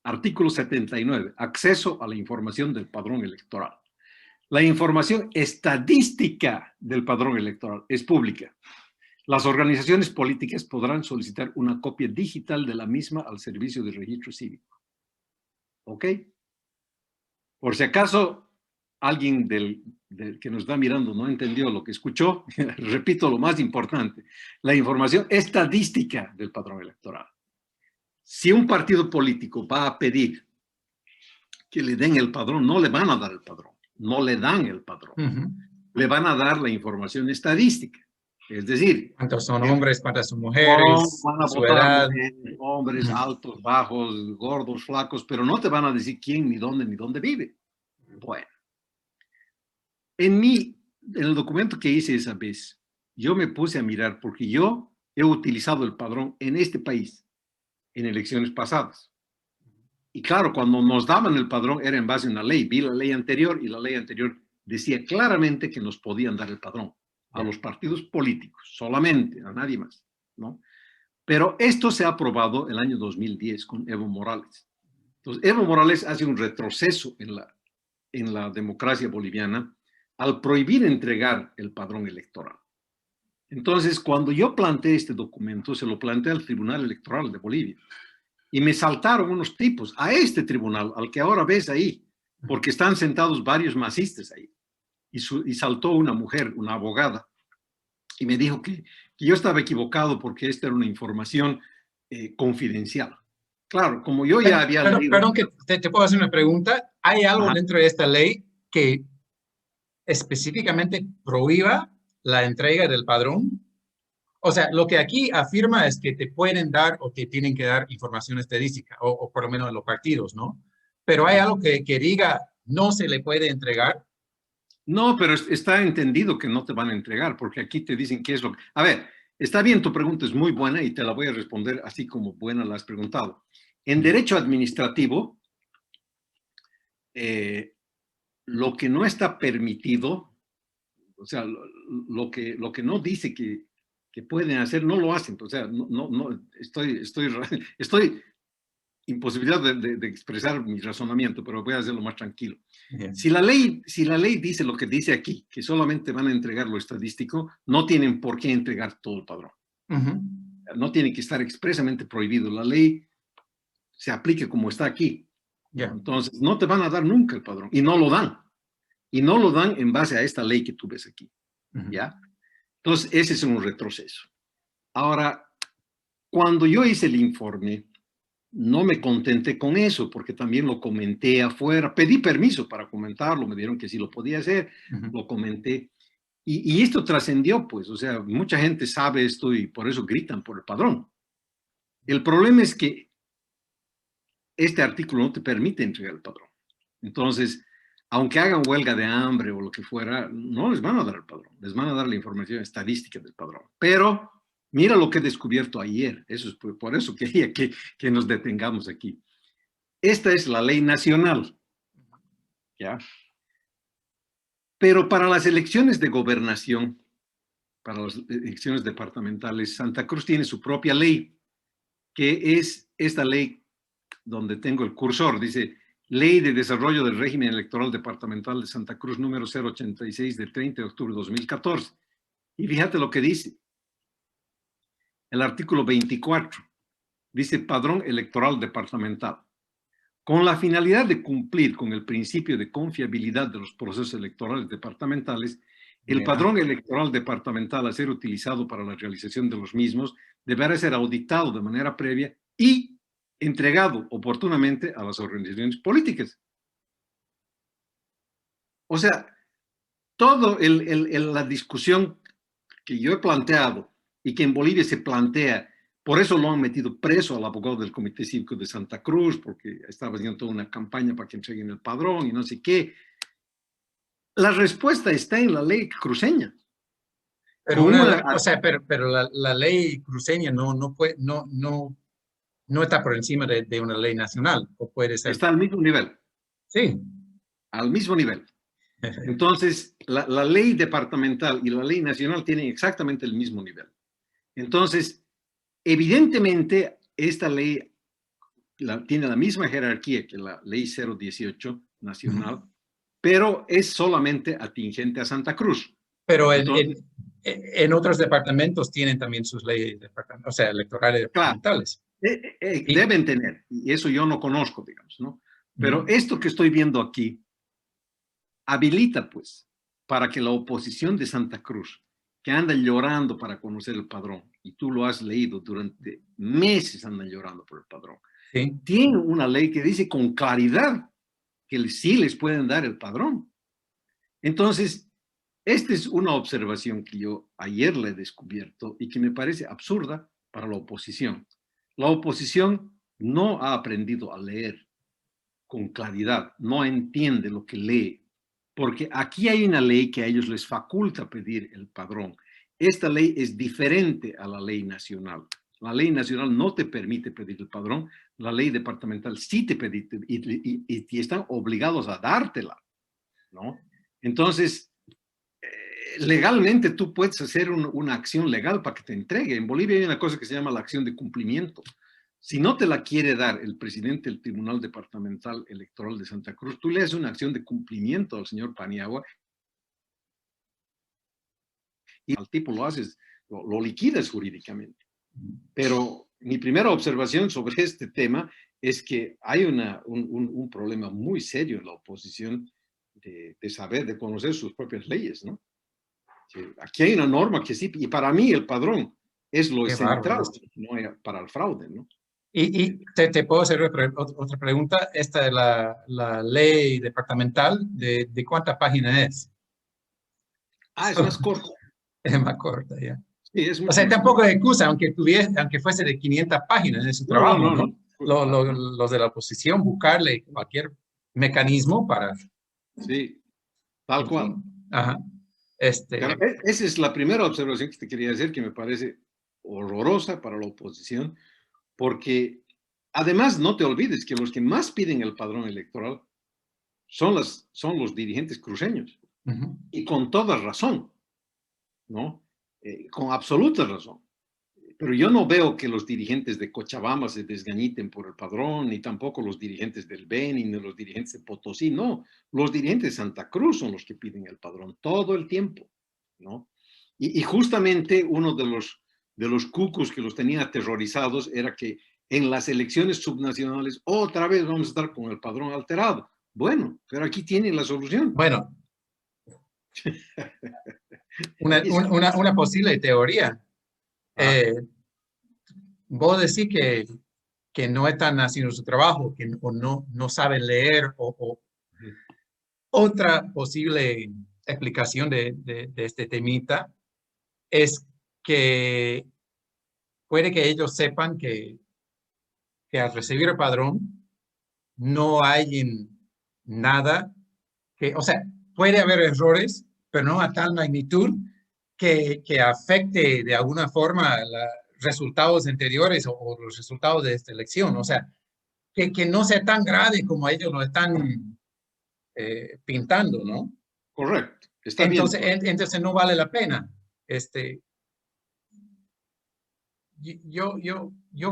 Artículo 79, acceso a la información del padrón electoral. La información estadística del padrón electoral es pública. Las organizaciones políticas podrán solicitar una copia digital de la misma al servicio de registro cívico. ¿Ok? Por si acaso alguien del que nos está mirando no entendió lo que escuchó, repito lo más importante, la información estadística del padrón electoral. Si un partido político va a pedir que le den el padrón, no le van a dar el padrón, no le dan el padrón. Le van a dar la información estadística. Es decir, ¿cuántos son hombres, cuántas son mujeres? Van a votar mujeres, hombres, altos, bajos, gordos, flacos, pero no te van a decir quién, ni dónde vive. Bueno, en el documento que hice esa vez, yo me puse a mirar porque yo he utilizado el padrón en este país en elecciones pasadas. Y claro, cuando nos daban el padrón era en base a una ley. Vi la ley anterior y la ley anterior decía claramente que nos podían dar el padrón a los partidos políticos, solamente, a nadie más, ¿no? Pero esto se ha aprobado el año 2010 con Evo Morales. Entonces, Evo Morales hace un retroceso en la democracia boliviana al prohibir entregar el padrón electoral. Entonces, cuando yo planteé este documento, se lo planteé al Tribunal Electoral de Bolivia. Y me saltaron unos tipos a este tribunal, al que ahora ves ahí, porque están sentados varios masistas ahí. Y saltó una mujer, una abogada, y me dijo que yo estaba equivocado porque esta era una información confidencial. Claro, como yo ya había leído... Perdón que te puedo hacer una pregunta. ¿Hay algo Ajá. dentro de esta ley que específicamente prohíba la entrega del padrón? O sea, lo que aquí afirma es que te pueden dar o te tienen que dar información estadística, o por lo menos los partidos, ¿no? Pero hay algo que diga no se le puede entregar. No, pero está entendido que no te van a entregar, porque aquí te dicen qué es lo que... A ver, está bien, tu pregunta es muy buena y te la voy a responder así como buena la has preguntado. En derecho administrativo, lo que no está permitido, o sea, lo que no dice que pueden hacer, no lo hacen. O sea, estoy imposibilidad de expresar mi razonamiento, pero voy a hacerlo más tranquilo. Bien. Si la ley dice lo que dice aquí, que solamente van a entregar lo estadístico, no tienen por qué entregar todo el padrón. No tiene que estar expresamente prohibido. La ley se aplica como está aquí. Yeah. Entonces, no te van a dar nunca el padrón. Y no lo dan. Y no lo dan en base a esta ley que tú ves aquí. ¿Ya? Entonces, ese es un retroceso. Ahora, cuando yo hice el informe, no me contenté con eso, porque también lo comenté afuera. Pedí permiso para comentarlo, me dieron que sí lo podía hacer, lo comenté. Y esto trascendió, pues, o sea, mucha gente sabe esto y por eso gritan por el padrón. El problema es que este artículo no te permite entregar el padrón. Entonces, aunque hagan huelga de hambre o lo que fuera, no les van a dar el padrón, les van a dar la información estadística del padrón. Pero mira lo que he descubierto ayer, eso es por eso quería que nos detengamos aquí. Esta es la ley nacional, ¿ya? Pero para las elecciones de gobernación, para las elecciones departamentales, Santa Cruz tiene su propia ley, que es esta ley donde tengo el cursor, dice Ley de Desarrollo del Régimen Electoral Departamental de Santa Cruz, número 086 del 30 de octubre de 2014. Y fíjate lo que dice. El artículo 24 dice Padrón Electoral Departamental. Con la finalidad de cumplir con el principio de confiabilidad de los procesos electorales departamentales, el padrón electoral departamental a ser utilizado para la realización de los mismos deberá ser auditado de manera previa y entregado oportunamente a las organizaciones políticas. O sea, toda la discusión que yo he planteado y que en Bolivia se plantea, por eso lo han metido preso al abogado del Comité Cívico de Santa Cruz, porque estaba haciendo toda una campaña para que entreguen el padrón y no sé qué. La respuesta está en la ley cruceña. Pero, o sea, pero la ley cruceña no está por encima de una ley nacional, o puede ser. Está al mismo nivel. Sí. Al mismo nivel. Entonces, la ley departamental y la ley nacional tienen exactamente el mismo nivel. Entonces, evidentemente, esta ley tiene la misma jerarquía que la ley 018 nacional, pero es solamente atingente a Santa Cruz. Pero Entonces, en otros departamentos tienen también sus leyes, o sea, electorales departamentales. Deben tener, y eso yo no conozco, digamos, ¿no? Pero esto que estoy viendo aquí habilita, pues, para que la oposición de Santa Cruz, que anda llorando para conocer el padrón, y tú lo has leído durante meses, andan llorando por el padrón, ¿Sí? tiene una ley que dice con claridad que sí les pueden dar el padrón. Entonces, esta es una observación que yo ayer le he descubierto y que me parece absurda para la oposición. La oposición no ha aprendido a leer con claridad, no entiende lo que lee, porque aquí hay una ley que a ellos les faculta pedir el padrón. Esta ley es diferente a la ley nacional. La ley nacional no te permite pedir el padrón, la ley departamental sí te permite y están obligados a dártela, ¿no? Entonces, legalmente tú puedes hacer una acción legal para que te entregue. En Bolivia hay una cosa que se llama la acción de cumplimiento. Si no te la quiere dar el presidente del Tribunal Departamental Electoral de Santa Cruz, tú le haces una acción de cumplimiento al señor Paniagua y al tipo lo haces, lo liquidas jurídicamente. Pero mi primera observación sobre este tema es que hay un problema muy serio en la oposición de saber, de conocer sus propias leyes, ¿no? Aquí hay una norma que sí, y para mí el padrón es lo Qué central, bárbaro. ¿no? Para el fraude, ¿no? Y te puedo hacer otra pregunta. Esta de la ley departamental, ¿de cuántas páginas es? Ah, es más corto. Es más corta, ya. Sí, es O mucho sea, más tampoco corto. es excusa, aunque fuese de 500 páginas en su No, trabajo, no, ¿no? no. Los de la oposición, buscarle cualquier mecanismo para, Sí, tal en cual. fin, ajá. Pero esa es la primera observación que te quería hacer, que me parece horrorosa para la oposición, porque además no te olvides que los que más piden el padrón electoral son los dirigentes cruceños, Ujú. y con toda razón, ¿no? Con absoluta razón. Pero yo no veo que los dirigentes de Cochabamba se desgañiten por el padrón, ni tampoco los dirigentes del Beni, ni los dirigentes de Potosí, no. Los dirigentes de Santa Cruz son los que piden el padrón todo el tiempo, ¿no? Y justamente uno de los cucos que los tenía aterrorizados era que en las elecciones subnacionales otra vez vamos a estar con el padrón alterado. Bueno, pero aquí tienen la solución. Bueno, Aquí está. una posible teoría. Ah, Eh, vos decís que no están haciendo su trabajo, que o no saben leer, o otra posible explicación de este temita es que puede que ellos sepan que al recibir el padrón no hay nada o sea, puede haber errores, pero no a tal magnitud que afecte de alguna forma los resultados anteriores o los resultados de esta elección. O sea, que no sea tan grave como ellos lo están pintando, ¿no? correcto, está bien. Entonces no vale la pena. Este, yo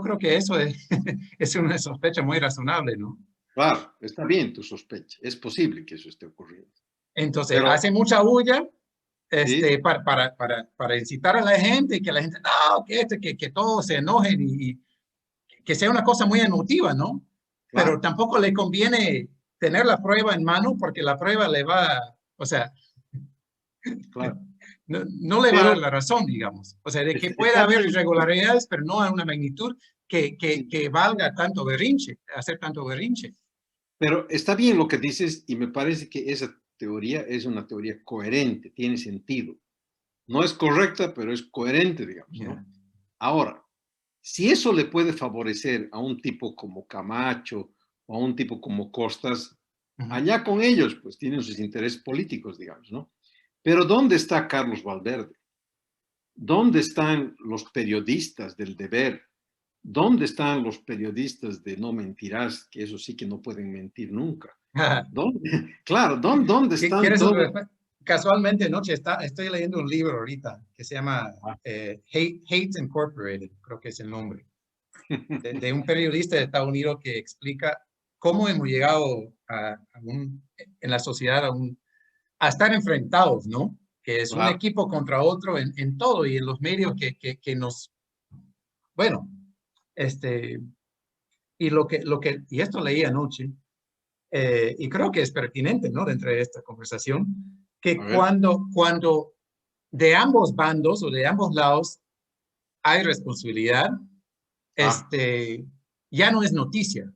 creo que eso es, es una sospecha muy razonable, ¿no? Claro, está bien tu sospecha. Es posible que eso esté ocurriendo. Entonces, Pero, hace mucha bulla sí, para incitar a la gente y que la gente, no, que todos se enojen y que sea una cosa muy emotiva, ¿no? Pero claro, tampoco le conviene tener la prueba en mano porque la prueba le va, o sea, claro. no le va a dar Pero la razón, digamos. O sea, de que pueda está haber bien, irregularidades, pero no a una magnitud sí, que valga tanto berrinche, hacer tanto berrinche. pero está bien lo que dices y me parece que esa teoría es una teoría coherente, tiene sentido. No es correcta, pero es coherente, digamos, Yeah. ¿no? Ahora, si eso le puede favorecer a un tipo como Camacho o a un tipo como Costas, Uh -huh. allá con ellos, pues tienen sus intereses políticos, digamos, ¿no? Pero ¿dónde está Carlos Valverde? ¿Dónde están los periodistas del deber? ¿Dónde están los periodistas de no mentirás? Que eso sí que no pueden mentir nunca. ¿Dónde? Claro, ¿dónde están ¿Quieres todos? Casualmente, noche estoy leyendo un libro ahorita que se llama Hate Incorporated, creo que es el nombre, de un periodista de Estados Unidos que explica cómo hemos llegado en la sociedad a estar enfrentados, ¿no? Que es un Claro, equipo contra otro en todo y en los medios que nos, bueno, este, y esto leí anoche, y creo que es pertinente, ¿no? Dentro de esta conversación, que a ver. cuando de ambos bandos o de ambos lados hay responsabilidad, Ah. ya no es noticia.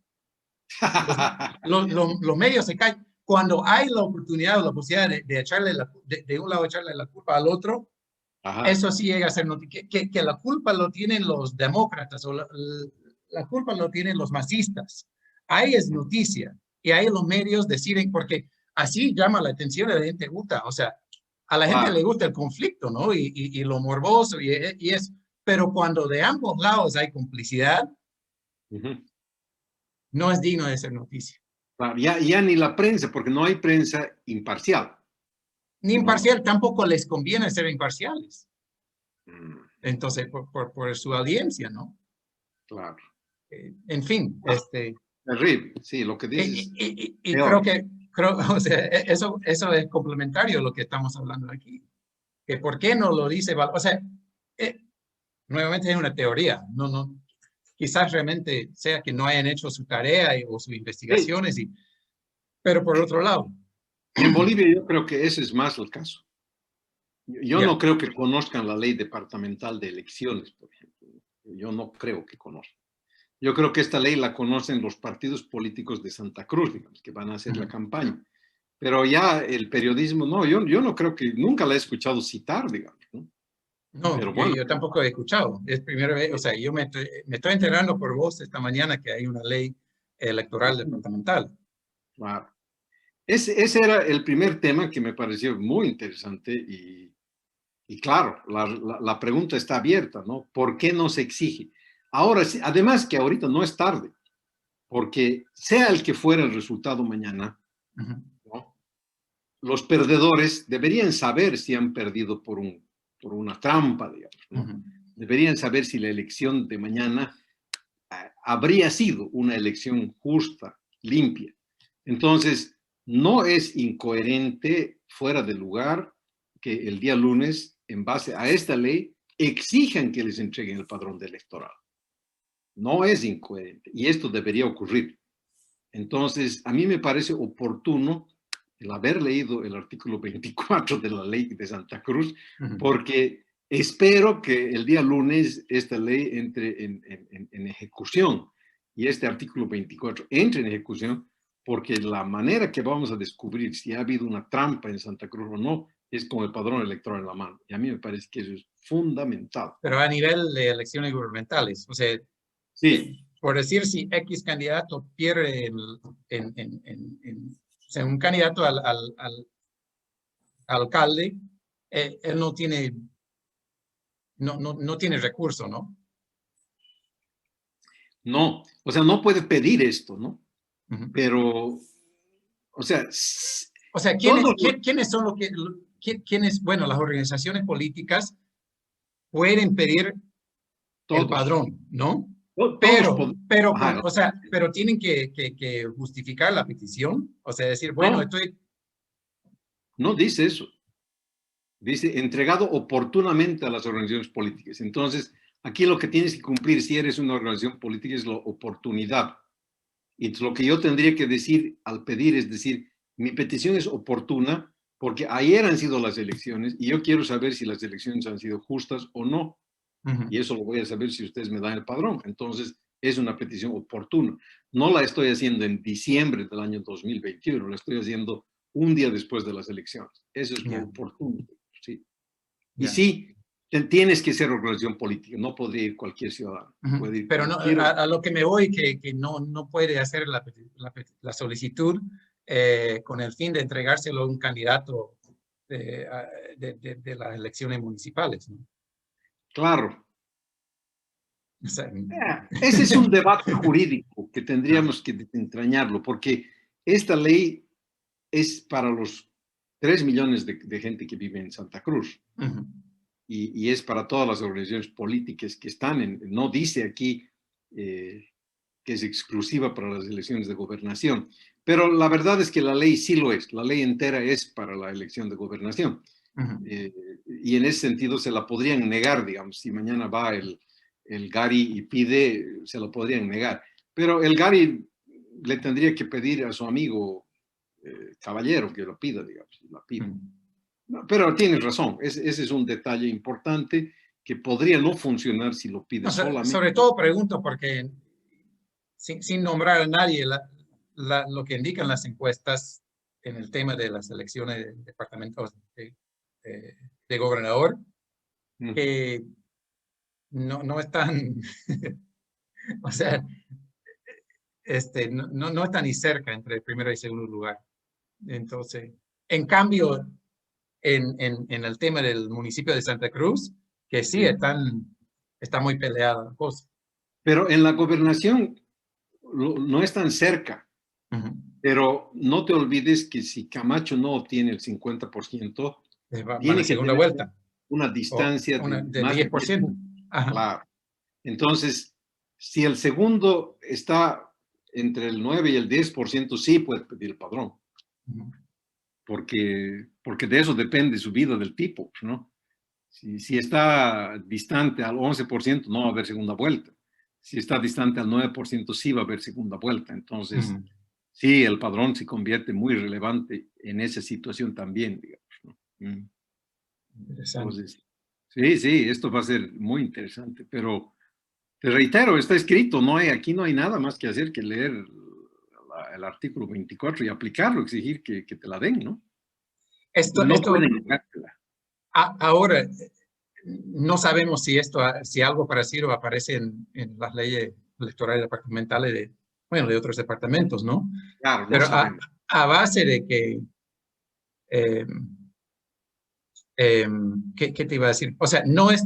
Los, los medios se caen. Cuando hay la oportunidad o la posibilidad de echarle de un lado echarle la culpa al otro, Ajá, eso sí llega a ser noticia. Que la culpa lo tienen los demócratas o la culpa lo tienen los masistas. Ahí es noticia. y ahí los medios deciden, porque así llama la atención a la gente gusta, o sea, a la gente le gusta el conflicto, ¿no? Y lo morboso y eso. Pero cuando de ambos lados hay complicidad, no es digno de ser noticia. Claro, ya ni la prensa, porque no hay prensa imparcial. Ni No. imparcial, tampoco les conviene ser imparciales. Mm, Entonces, por su audiencia, ¿no? claro. En fin, Terrible, sí, lo que dices y peor. o sea, eso es complementario a lo que estamos hablando aquí. Que ¿por qué no lo dice? O sea, nuevamente es una teoría, no, quizás realmente sea que no hayan hecho su tarea o sus Sí, investigaciones, pero por otro lado. en Bolivia yo creo que ese es más el caso. Yo Ya, no creo que conozcan la ley departamental de elecciones, por ejemplo. Yo no creo que conozcan. Yo creo que esta ley la conocen los partidos políticos de Santa Cruz, digamos, que van a hacer la campaña. Pero ya el periodismo, no, yo no creo que, nunca la he escuchado citar, digamos, ¿no? no, Pero bueno, yo tampoco he escuchado. Es primera vez, o sea, yo me estoy enterando por vos esta mañana que hay una ley electoral departamental. claro. Ese era el primer tema que me pareció muy interesante y claro, la pregunta está abierta, ¿no? ¿Por qué no se exige? Ahora, además que ahorita no es tarde, porque sea el que fuera el resultado mañana, ¿no? Los perdedores deberían saber si han perdido por una trampa, digamos, ¿no? Deberían saber si la elección de mañana habría sido una elección justa, limpia. Entonces, no es incoherente, fuera de lugar, que el día lunes, en base a esta ley, exijan que les entreguen el padrón electoral. No es incoherente y esto debería ocurrir. Entonces, a mí me parece oportuno el haber leído el artículo 24 de la ley de Santa Cruz, porque espero que el día lunes esta ley entre en ejecución y este artículo 24 entre en ejecución, porque la manera que vamos a descubrir si ha habido una trampa en Santa Cruz o no es con el padrón electoral en la mano. Y a mí me parece que eso es fundamental. Pero a nivel de elecciones gubernamentales, o sea, Sí, por decir si X candidato pierde o sea, un candidato al alcalde, él no tiene recurso, ¿no? no, o sea, no puede pedir esto, ¿no? Pero, o sea, O sea, todos, ¿quiénes son quiénes, bueno, las organizaciones políticas pueden pedir el todos, padrón, ¿no? todos podemos. Ajá, O sea, pero tienen que justificar la petición, o sea, decir, bueno, no, no dice eso. Dice entregado oportunamente a las organizaciones políticas. Entonces, aquí lo que tienes que cumplir si eres una organización política es la oportunidad. Y lo que yo tendría que decir al pedir es decir, mi petición es oportuna porque ayer han sido las elecciones y yo quiero saber si las elecciones han sido justas o no. Y eso lo voy a saber si ustedes me dan el padrón. Entonces, es una petición oportuna. No la estoy haciendo en diciembre del año 2021, la estoy haciendo un día después de las elecciones. Eso es lo ya, oportuno. ¿Sí? Y ya. sí, tienes que ser organización política, no podría ir cualquier ciudadano, puede ir Pero no, cualquier. a lo que me voy, que no puede hacer la solicitud con el fin de entregárselo a un candidato de las elecciones municipales, ¿no? Claro. O sea, Ese es un debate jurídico que ah, tendríamos que desentrañarlo, porque esta ley es para los 3 millones de gente que vive en Santa Cruz. Y es para todas las organizaciones políticas que están no dice aquí que es exclusiva para las elecciones de gobernación, pero la verdad es que la ley sí lo es, la ley entera es para la elección de gobernación. Y en ese sentido se la podrían negar, digamos, si mañana va el Gary y pide, se lo podrían negar. Pero el Gary le tendría que pedir a su amigo Caballero que lo pida, digamos, y la pide. No, pero tienes razón, ese es un detalle importante que podría no funcionar si lo pide No, solamente. sobre todo pregunto porque sin nombrar a nadie, lo que indican las encuestas en el tema de las elecciones de departamentos de gobernador, que no están, o sea, no está ni cerca entre el primer y segundo lugar. Entonces, en cambio, en el tema del municipio de Santa Cruz, que sí, está muy peleada la cosa. Pero en la gobernación no están cerca. Pero no te olvides que si Camacho no obtiene el 50%, Van a tiene que segunda tener vuelta. una distancia De más de 10%. Ajá. Claro. Entonces, si el segundo está entre el 9 y el 10%, sí puede pedir el padrón. Porque de eso depende su vida del tipo, ¿no? Si está distante al 11%, no va a haber segunda vuelta. Si está distante al 9%, sí va a haber segunda vuelta. Entonces, sí, el padrón se convierte muy relevante en esa situación también, digamos, ¿no? Interesante. Entonces, sí, esto va a ser muy interesante, pero te reitero, está escrito, aquí no hay nada más que hacer que leer el artículo 24 y aplicarlo, exigir que te la den, ¿no? Y no pueden negártela. Ahora, no sabemos si algo parecido aparece en las leyes electorales departamentales de otros departamentos, ¿no? Claro, no Pero sabemos. a base de que, ¿qué te iba a decir? O sea, no es,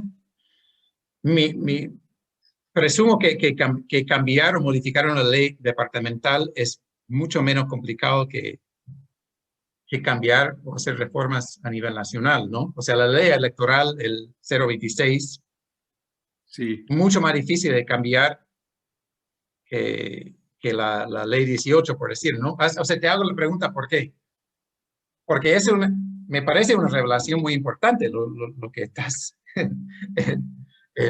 presumo que cambiar o modificar una ley departamental es mucho menos complicado que cambiar o hacer reformas a nivel nacional, ¿no? O sea, la ley electoral, el 026, Sí. mucho más difícil de cambiar que la ley 18, por decir, ¿no? O sea, te hago la pregunta, ¿por qué? Porque me parece una revelación muy importante lo que estás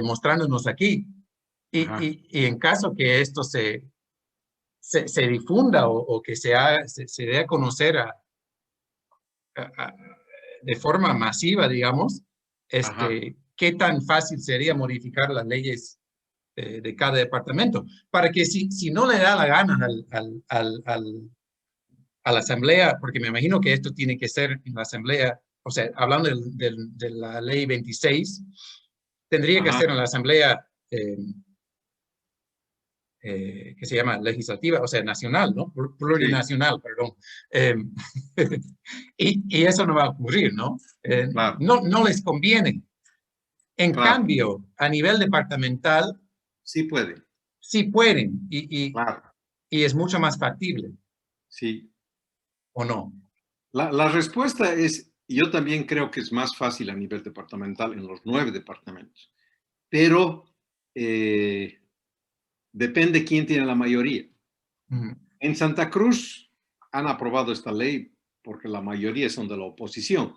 mostrándonos aquí. Y en caso que esto se difunda o que se dé a conocer de forma masiva, digamos, ¿qué tan fácil sería modificar las leyes de cada departamento? Para que si no le da la gana a la asamblea, porque me imagino que esto tiene que ser en la asamblea, o sea, hablando de la ley 26, tendría que ser en la asamblea que se llama legislativa, o sea, nacional, ¿no? Plurinacional, perdón. Y eso no va a ocurrir, ¿no? Claro. No les conviene. En Claro. cambio, a nivel departamental, sí pueden. Sí pueden Claro. y es mucho más factible. Sí. ¿O no? La respuesta es, yo también creo que es más fácil a nivel departamental en los 9 departamentos, pero depende quién tiene la mayoría. En Santa Cruz han aprobado esta ley porque la mayoría son de la oposición,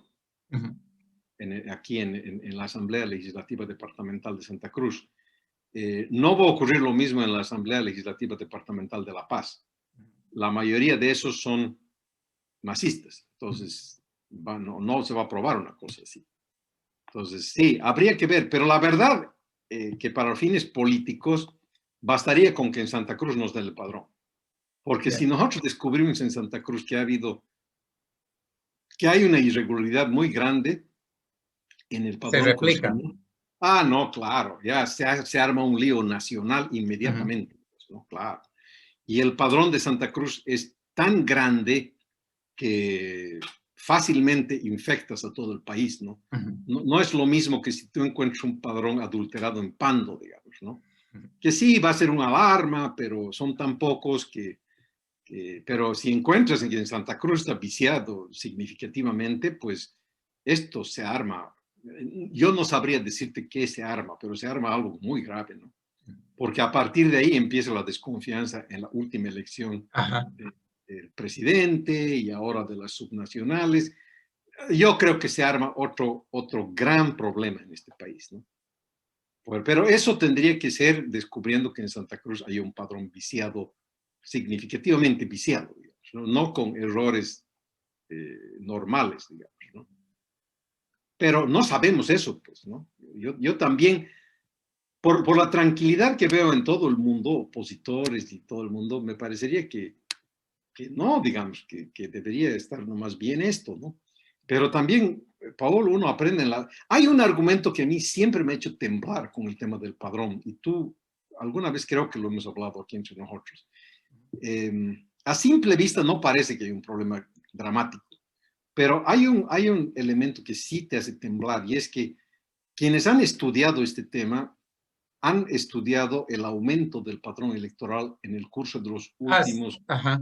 aquí en la Asamblea Legislativa Departamental de Santa Cruz. No va a ocurrir lo mismo en la Asamblea Legislativa Departamental de La Paz. La mayoría de esos son masistas, entonces no se va a aprobar una cosa así. Entonces, sí, habría que ver, pero la verdad que para fines políticos bastaría con que en Santa Cruz nos den el padrón. Porque si nosotros descubrimos en Santa Cruz que hay una irregularidad muy grande en el Se padrón replica. consumo, no, claro, ya se arma un lío nacional inmediatamente, ¿no? Claro. Y el padrón de Santa Cruz es tan grande que fácilmente infectas a todo el país, ¿no? No es lo mismo que si tú encuentras un padrón adulterado en Pando, digamos, ¿no? Que sí, va a ser una alarma, pero son tan pocos pero si encuentras que en Santa Cruz está viciado significativamente, pues esto se arma. Yo no sabría decirte qué se arma, pero se arma algo muy grave, ¿no? Porque a partir de ahí empieza la desconfianza en la última elección del presidente y ahora de las subnacionales. Yo creo que se arma otro gran problema en este país, ¿no? Pero eso tendría que ser descubriendo que en Santa Cruz hay un padrón viciado, significativamente viciado, digamos, no con errores normales, digamos, ¿no? Pero no sabemos eso, pues, ¿no? Yo también, por la tranquilidad que veo en todo el mundo, opositores y todo el mundo, me parecería que no, digamos, que debería estar nomás bien esto, ¿no? Pero también, Paolo, uno aprende Hay un argumento que a mí siempre me ha hecho temblar con el tema del padrón, y tú alguna vez creo que lo hemos hablado aquí entre nosotros. A simple vista no parece que hay un problema dramático, pero hay un elemento que sí te hace temblar, y es que quienes han estudiado este tema han estudiado el aumento del patrón electoral en el curso de los últimos... Ajá.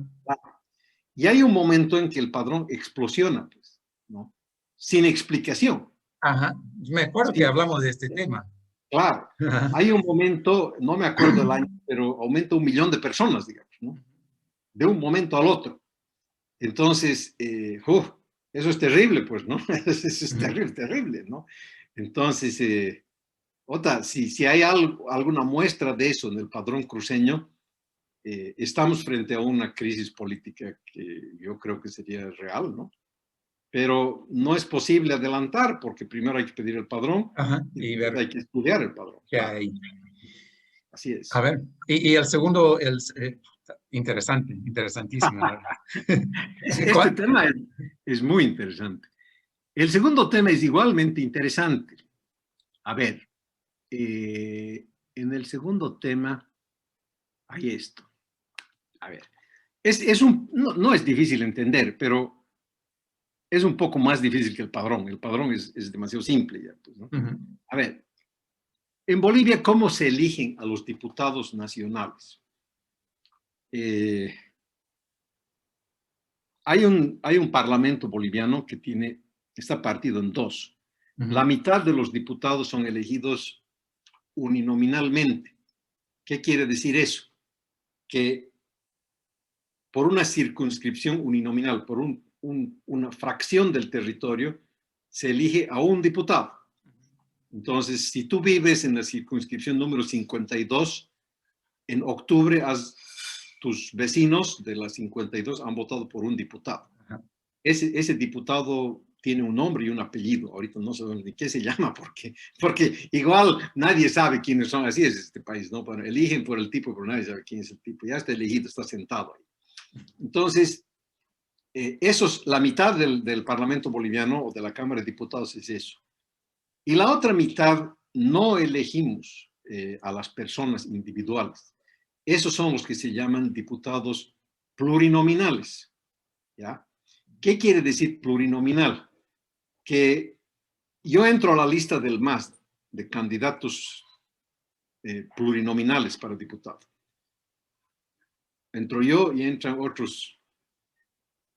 Y hay un momento en que el padrón explosiona, pues, ¿no? Sin explicación. Ajá. Me acuerdo que Sí, hablamos de este tema. claro. Ajá. Hay un momento, no me acuerdo el año, pero aumenta 1 millón de personas, digamos, ¿no? De un momento al otro. Entonces, eso es terrible, pues, ¿no? Eso es terrible, terrible, ¿no? Entonces, si hay alguna muestra de eso en el padrón cruceño, estamos frente a una crisis política que yo creo que sería real, ¿no? Pero no es posible adelantar porque primero hay que pedir el padrón Ajá. y Y después ver hay que estudiar el padrón. qué Claro, hay. así A es. ver. Y el segundo, interesante, interesantísimo, la verdad. Este tema es muy interesante. El segundo tema es igualmente interesante. A ver, en el segundo tema hay esto. A ver, no es difícil entender, pero es un poco más difícil que el padrón. El padrón es demasiado simple ya, pues, ¿no? Ujú. A ver, en Bolivia, ¿cómo se eligen a los diputados nacionales? Hay un parlamento boliviano que está partido en dos. La Ujú. mitad de los diputados son elegidos uninominalmente. ¿Qué quiere decir eso? Que por una circunscripción uninominal, por una fracción del territorio, se elige a un diputado. Entonces, si tú vives en la circunscripción número 52, en octubre tus vecinos de la 52 han votado por un diputado. Ajá. Ese diputado tiene un nombre y un apellido. Ahorita no sabemos ni qué se llama, porque igual nadie sabe quiénes son. Así es este país, ¿no? Pero eligen por el tipo, pero nadie sabe quién es el tipo. Ya está elegido, está sentado ahí. Entonces, la mitad del Parlamento boliviano o de la Cámara de Diputados es eso. Y la otra mitad no elegimos a las personas individuales. Esos son los que se llaman diputados plurinominales, ¿ya? ¿Qué quiere decir plurinominal? Que yo entro a la lista del MAS de candidatos plurinominales para diputado. Entro yo y entran otros,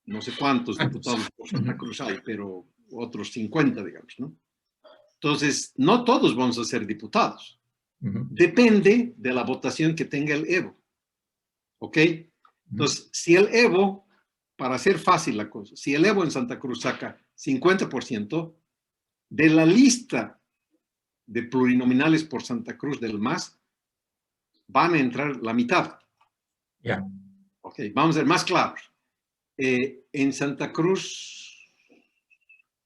no sé cuántos diputados por Santa Cruz hay, pero otros 50, digamos, ¿no? Entonces, no todos vamos a ser diputados. Ujú. Depende de la votación que tenga el Evo. ¿Ok? Entonces, si el Evo, para hacer fácil la cosa, si el Evo en Santa Cruz saca 50%, de la lista de plurinominales por Santa Cruz del MAS, van a entrar la mitad. Ya. ¿Ok? Vamos a ser más claros. En Santa Cruz...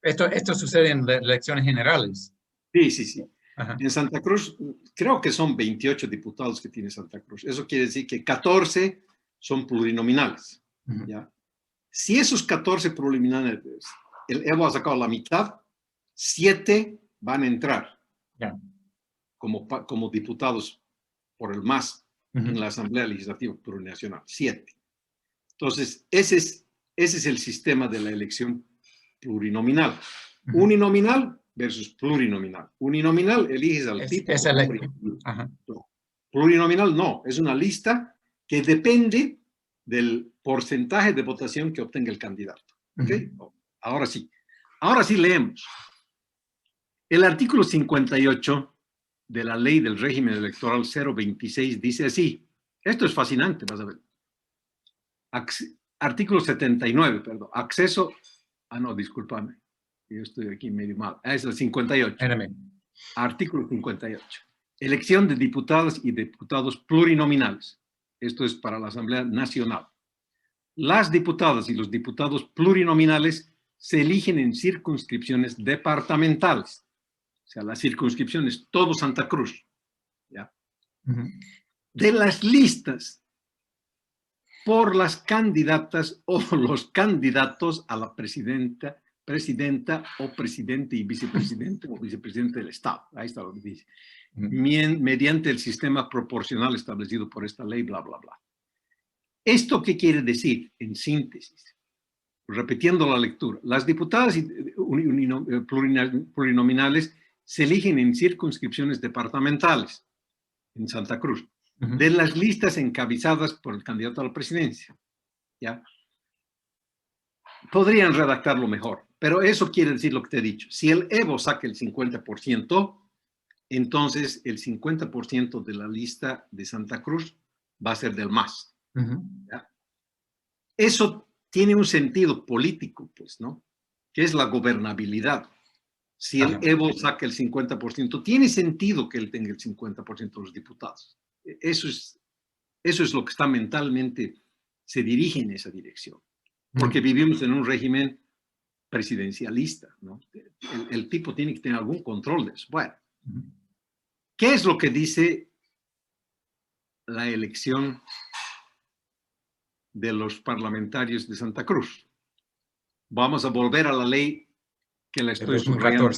Esto sucede en elecciones generales. Sí, sí, sí. Ajá. En Santa Cruz, creo que son 28 diputados que tiene Santa Cruz. Eso quiere decir que 14 son plurinominales. Ujú. ¿Ya? Si esos 14 plurinominales, el Evo ha sacado la mitad, 7 van a entrar Ya. como diputados por el MAS Ujú. en la Asamblea Legislativa Plurinacional. 7. Entonces, ese es el sistema de la elección plurinominal. Ujú. Uninominal versus plurinominal. Uninominal eliges al tipo Es por el... nombre. Ajá. Plurinominal no, es una lista que depende del porcentaje de votación que obtenga el candidato. ¿Okay? Ujú. Ahora sí leemos. El artículo 58 de la Ley del Régimen Electoral 026 dice así. Esto es fascinante, vas a ver. Artículo 79, perdón. Acceso... no, discúlpame. Yo estoy aquí medio mal. Es el 58. Espérame. Artículo 58. Elección de diputadas y diputados plurinominales. Esto es para la Asamblea Nacional. Las diputadas y los diputados plurinominales se eligen en circunscripciones departamentales. O sea, la circunscripción es todo Santa Cruz. ¿Ya? Ujú. De las listas por las candidatas o los candidatos a la presidenta o presidente y vicepresidente o vicepresidente del Estado. Ahí está lo que dice. Ujú. Mediante el sistema proporcional establecido por esta ley, bla, bla, bla. ¿Esto qué quiere decir en síntesis? Repitiendo la lectura, las diputadas plurinominales se eligen en circunscripciones departamentales en Santa Cruz, de las listas encabezadas por el candidato a la presidencia. ¿Ya? Podrían redactarlo mejor, pero eso quiere decir lo que te he dicho. Si el Evo saca el 50%, entonces el 50% de la lista de Santa Cruz va a ser del MAS. ¿Ya? Eso tiene un sentido político, pues, ¿no? Que es la gobernabilidad. Si el Evo saca el 50%, tiene sentido que él tenga el 50% de los diputados. Eso es lo que está mentalmente, se dirige en esa dirección. Porque vivimos en un régimen presidencialista, ¿no? El tipo tiene que tener algún control de eso. Bueno, ¿qué es lo que dice la elección de los parlamentarios de Santa Cruz? Vamos a volver a la ley que la estoy subrayando,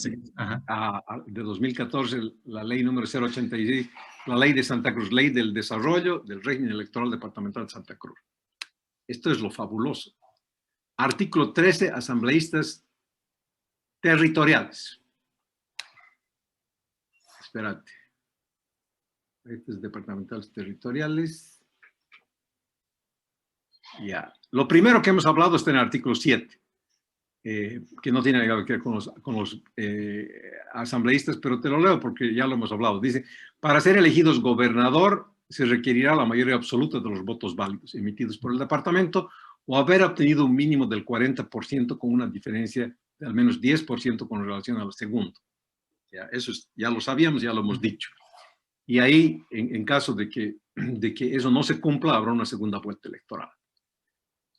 de 2014, la ley número 086, la ley de Santa Cruz, ley del desarrollo del régimen electoral departamental de Santa Cruz. Esto es lo fabuloso. Artículo 13, asambleístas territoriales. Espérate. Estos departamentales territoriales. Ya. Lo primero que hemos hablado está en el artículo 7. Que no tiene nada que ver con los asambleístas, pero te lo leo porque ya lo hemos hablado. Dice, para ser elegidos gobernador se requerirá la mayoría absoluta de los votos válidos emitidos por el departamento o haber obtenido un mínimo del 40% con una diferencia de al menos 10% con relación al segundo. Ya, eso ya lo sabíamos, ya lo hemos dicho. Y ahí, en caso de que eso no se cumpla, habrá una segunda vuelta electoral.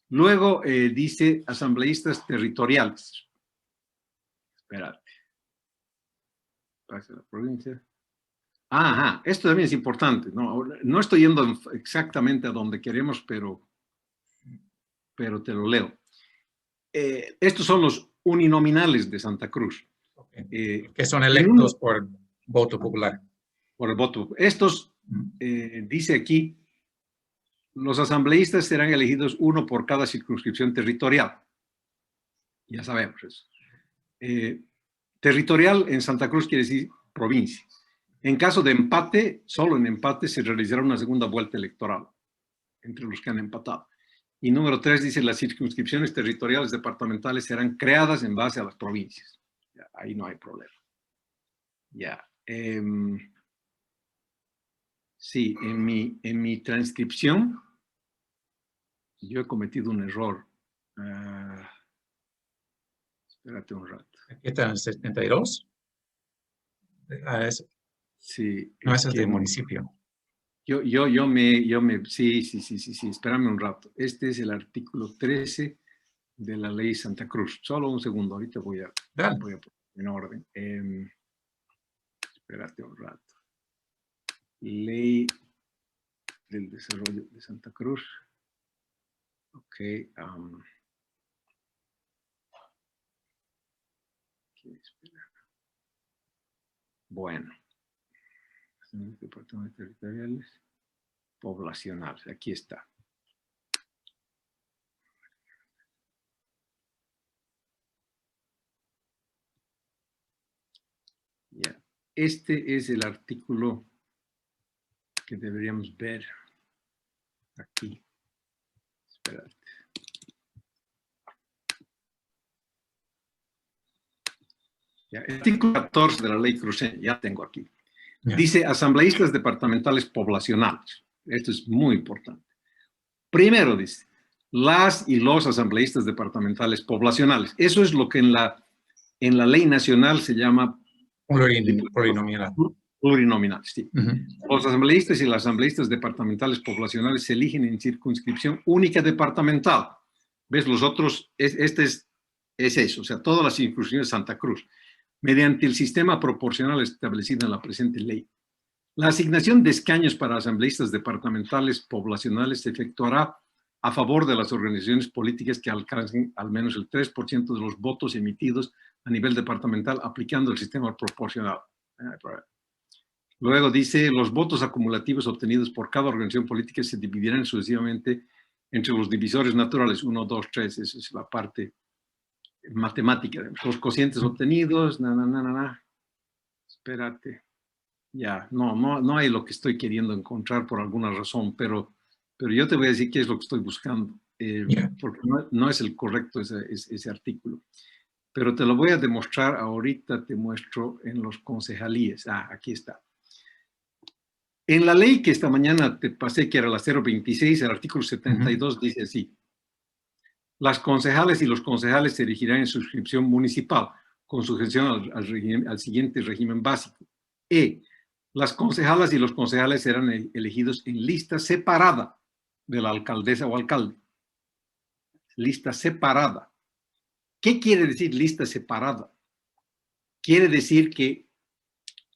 Luego dice asambleístas territoriales. Espérate. Pasa la provincia. Ajá, esto también es importante. No estoy yendo exactamente a donde queremos, pero te lo leo. Estos son los uninominales de Santa Cruz. Que son electos por voto popular. Por el voto. Estos, dice aquí, los asambleístas serán elegidos uno por cada circunscripción territorial. Ya sabemos eso. Territorial en Santa Cruz quiere decir provincia. En caso de empate, solo en empate se realizará una segunda vuelta electoral entre los que han empatado. Y número 3 dice, las circunscripciones territoriales departamentales serán creadas en base a las provincias. Ya, ahí no hay problema. Ya. Sí, en mi transcripción yo he cometido un error. Espérate un rato. Aquí está en el 72. Sí. No, ese es del municipio. Sí, espérame un rato. Este es el artículo 13 de la ley Santa Cruz. Solo un segundo, ahorita voy a poner en orden. Espérate un rato. Ley del desarrollo de Santa Cruz. Ok. Bueno. Departamentos territoriales poblacionales. Aquí está. Ya. Este es el artículo que deberíamos ver aquí. Espérate. Ya, el artículo 14 de la ley cruceña, ya tengo aquí. Dice asambleístas departamentales poblacionales. Esto es muy importante. Primero dice, las y los asambleístas departamentales poblacionales. Eso es lo que en la ley nacional se llama plurinominal. Plurinominal, sí. Los asambleístas y las asambleístas departamentales poblacionales se eligen en circunscripción única departamental. ¿Ves? Los otros, este es eso, o sea, todas las circunscripciones de Santa Cruz, mediante el sistema proporcional establecido en la presente ley. La asignación de escaños para asambleístas departamentales poblacionales se efectuará a favor de las organizaciones políticas que alcancen al menos el 3% de los votos emitidos a nivel departamental aplicando el sistema proporcional. Luego dice, los votos acumulativos obtenidos por cada organización política se dividirán sucesivamente entre los divisores naturales, 1, 2, 3, esa es la parte matemática, los cocientes obtenidos, espérate, ya, no hay lo que estoy queriendo encontrar por alguna razón, pero yo te voy a decir qué es lo que estoy buscando, porque no es el correcto ese artículo. Pero te lo voy a demostrar ahorita, te muestro en los concejalíes. Aquí está. En la ley que esta mañana te pasé, que era la 026, el artículo 72 dice así: las concejales y los concejales se elegirán en suscripción municipal, con sujeción al siguiente régimen básico. Las concejalas y los concejales serán elegidos en lista separada de la alcaldesa o alcalde. Lista separada. ¿Qué quiere decir lista separada? Quiere decir que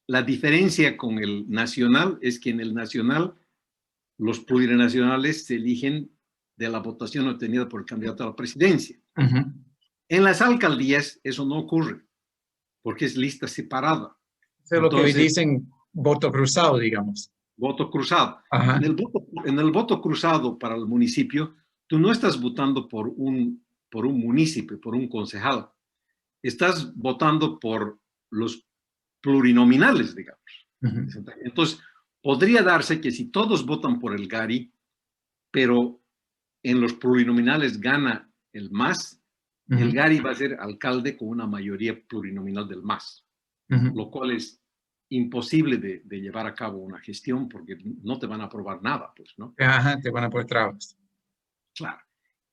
la diferencia con el nacional es que en el nacional los plurinacionales se eligen de la votación obtenida por el candidato a la presidencia. En las alcaldías eso no ocurre, porque es lista separada. Eso es lo que hoy dicen voto cruzado, digamos. Voto cruzado. En el voto cruzado para el municipio, tú no estás votando por un municipio, por un concejal. Estás votando por los plurinominales, digamos. Entonces, podría darse que si todos votan por el GARI, pero en los plurinominales gana el MAS, el GARI va a ser alcalde con una mayoría plurinominal del MAS, lo cual es imposible de llevar a cabo una gestión porque no te van a aprobar nada, pues, ¿no? Te van a poner trabas. Claro.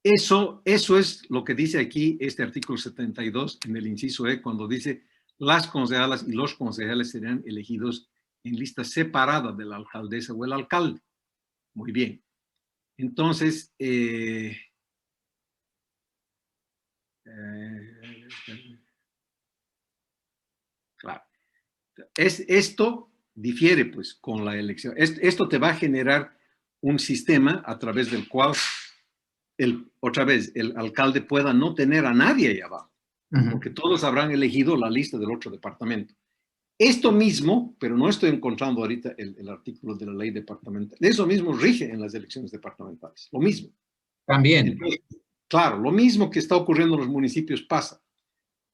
Eso es lo que dice aquí este artículo 72 en el inciso E, cuando dice las concejalas y los concejales serán elegidos en lista separada de la alcaldesa o el alcalde. Muy bien. Entonces, claro. Esto difiere, pues, con la elección. Esto te va a generar un sistema a través del cual, otra vez, el alcalde pueda no tener a nadie ahí abajo, porque todos habrán elegido la lista del otro departamento. Esto mismo, pero no estoy encontrando ahorita el artículo de la ley departamental, eso mismo rige en las elecciones departamentales, lo mismo. También. Entonces, claro, lo mismo que está ocurriendo en los municipios pasa,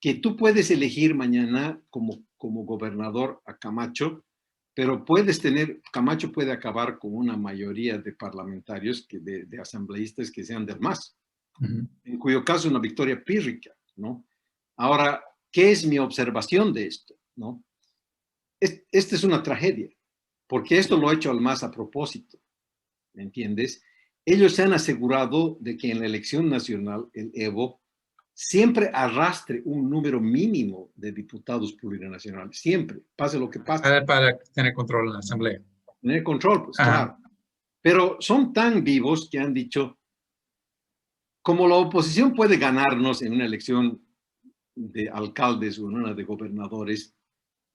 que tú puedes elegir mañana como gobernador a Camacho, pero Camacho puede acabar con una mayoría de parlamentarios, de asambleístas que sean del MAS, en cuyo caso una victoria pírrica, ¿no? Ahora, ¿qué es mi observación de esto, no? Esta es una tragedia, porque esto lo ha hecho al MAS a propósito, ¿me entiendes? Ellos se han asegurado de que en la elección nacional, el EVO, siempre arrastre un número mínimo de diputados plurinacionales, siempre, pase lo que pase. Para tener control en la asamblea. Tener control, pues claro. Pero son tan vivos que han dicho, como la oposición puede ganarnos en una elección de alcaldes o en una de gobernadores,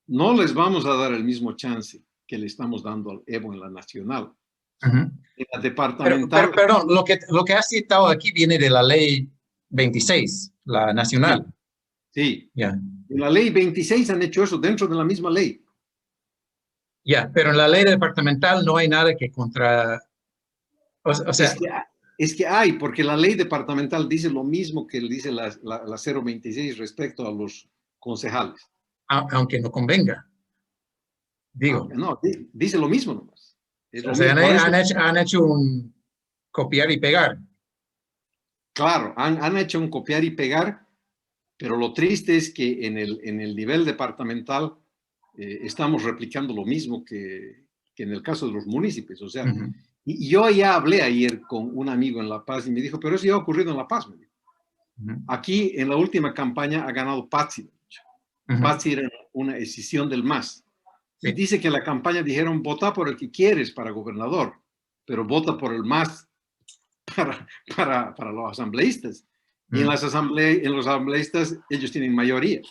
no les vamos a dar el mismo chance que le estamos dando al EVO en la nacional. En la departamental. Pero perdón, lo que has citado aquí viene de la ley 26, la nacional. Sí. En la ley 26 han hecho eso dentro de la misma ley. Pero en la ley departamental no hay nada que contra... O sea, es que hay, porque la ley departamental dice lo mismo que dice la 026 respecto a los concejales. Aunque no convenga. Digo. No, dice lo mismo nomás. O sea, han hecho un copiar y pegar. Claro, han hecho un copiar y pegar, pero lo triste es que en el nivel departamental estamos replicando lo mismo que en el caso de los municipios. O sea, y yo ya hablé ayer con un amigo en La Paz y me dijo, pero eso ya ha ocurrido en La Paz. Me dijo. Aquí en la última campaña ha ganado Patsi. Patsi era una escisión del MAS. Sí. Y dice que en la campaña dijeron, vota por el que quieres para gobernador, pero vota por el MAS para los asambleístas. Y en los asambleístas ellos tienen mayoría.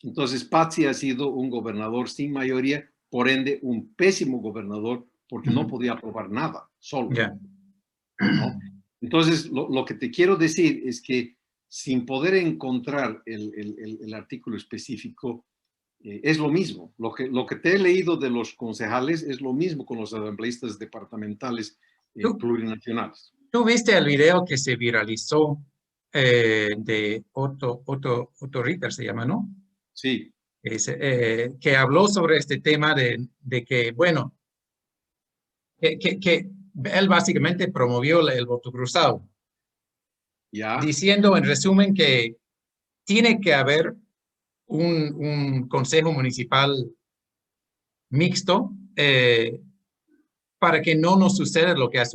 Entonces Patsi ha sido un gobernador sin mayoría, por ende un pésimo gobernador porque no podía aprobar nada solo. ¿No? Entonces lo que te quiero decir es que sin poder encontrar el artículo específico, es lo mismo. Lo que te he leído de los concejales es lo mismo con los asambleístas departamentales plurinacionales. ¿Tú viste el video que se viralizó de Otto Ritter, se llama, ¿no? Sí, Que habló sobre este tema de que, bueno, que él básicamente promovió el voto cruzado, ya, diciendo en resumen que tiene que haber un consejo municipal mixto para que no nos suceda lo que ha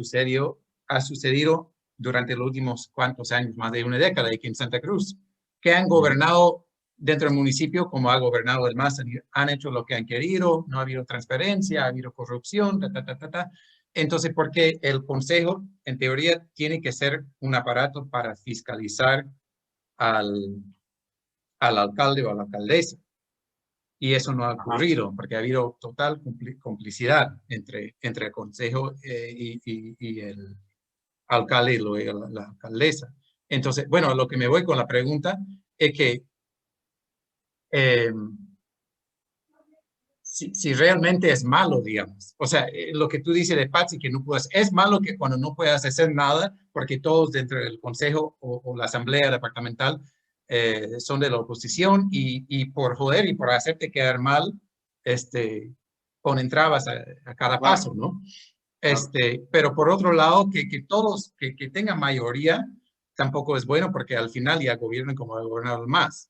sucedido durante los últimos cuantos años, más de una década aquí en Santa Cruz, que han gobernado dentro del municipio como ha gobernado el MAS, han hecho lo que han querido, no ha habido transparencia, ha habido corrupción, ta, ta, ta, ta, ta. Entonces, porque el consejo, en teoría, tiene que ser un aparato para fiscalizar al, al alcalde o a la alcaldesa. Y eso no ha ajá. ocurrido porque ha habido total complicidad entre el consejo y el alcalde y la alcaldesa. Entonces, bueno, lo que me voy con la pregunta es que eh, si realmente es malo, digamos. O sea, lo que tú dices de Patsy, que no puedes, es malo que cuando no puedas hacer nada, porque todos dentro del consejo o la asamblea departamental son de la oposición y por joder y por hacerte quedar mal, ponen trabas a cada Claro, paso, ¿no? claro. Pero por otro lado, que todos, que tengan mayoría, tampoco es bueno porque al final ya gobiernan como el gobernador más.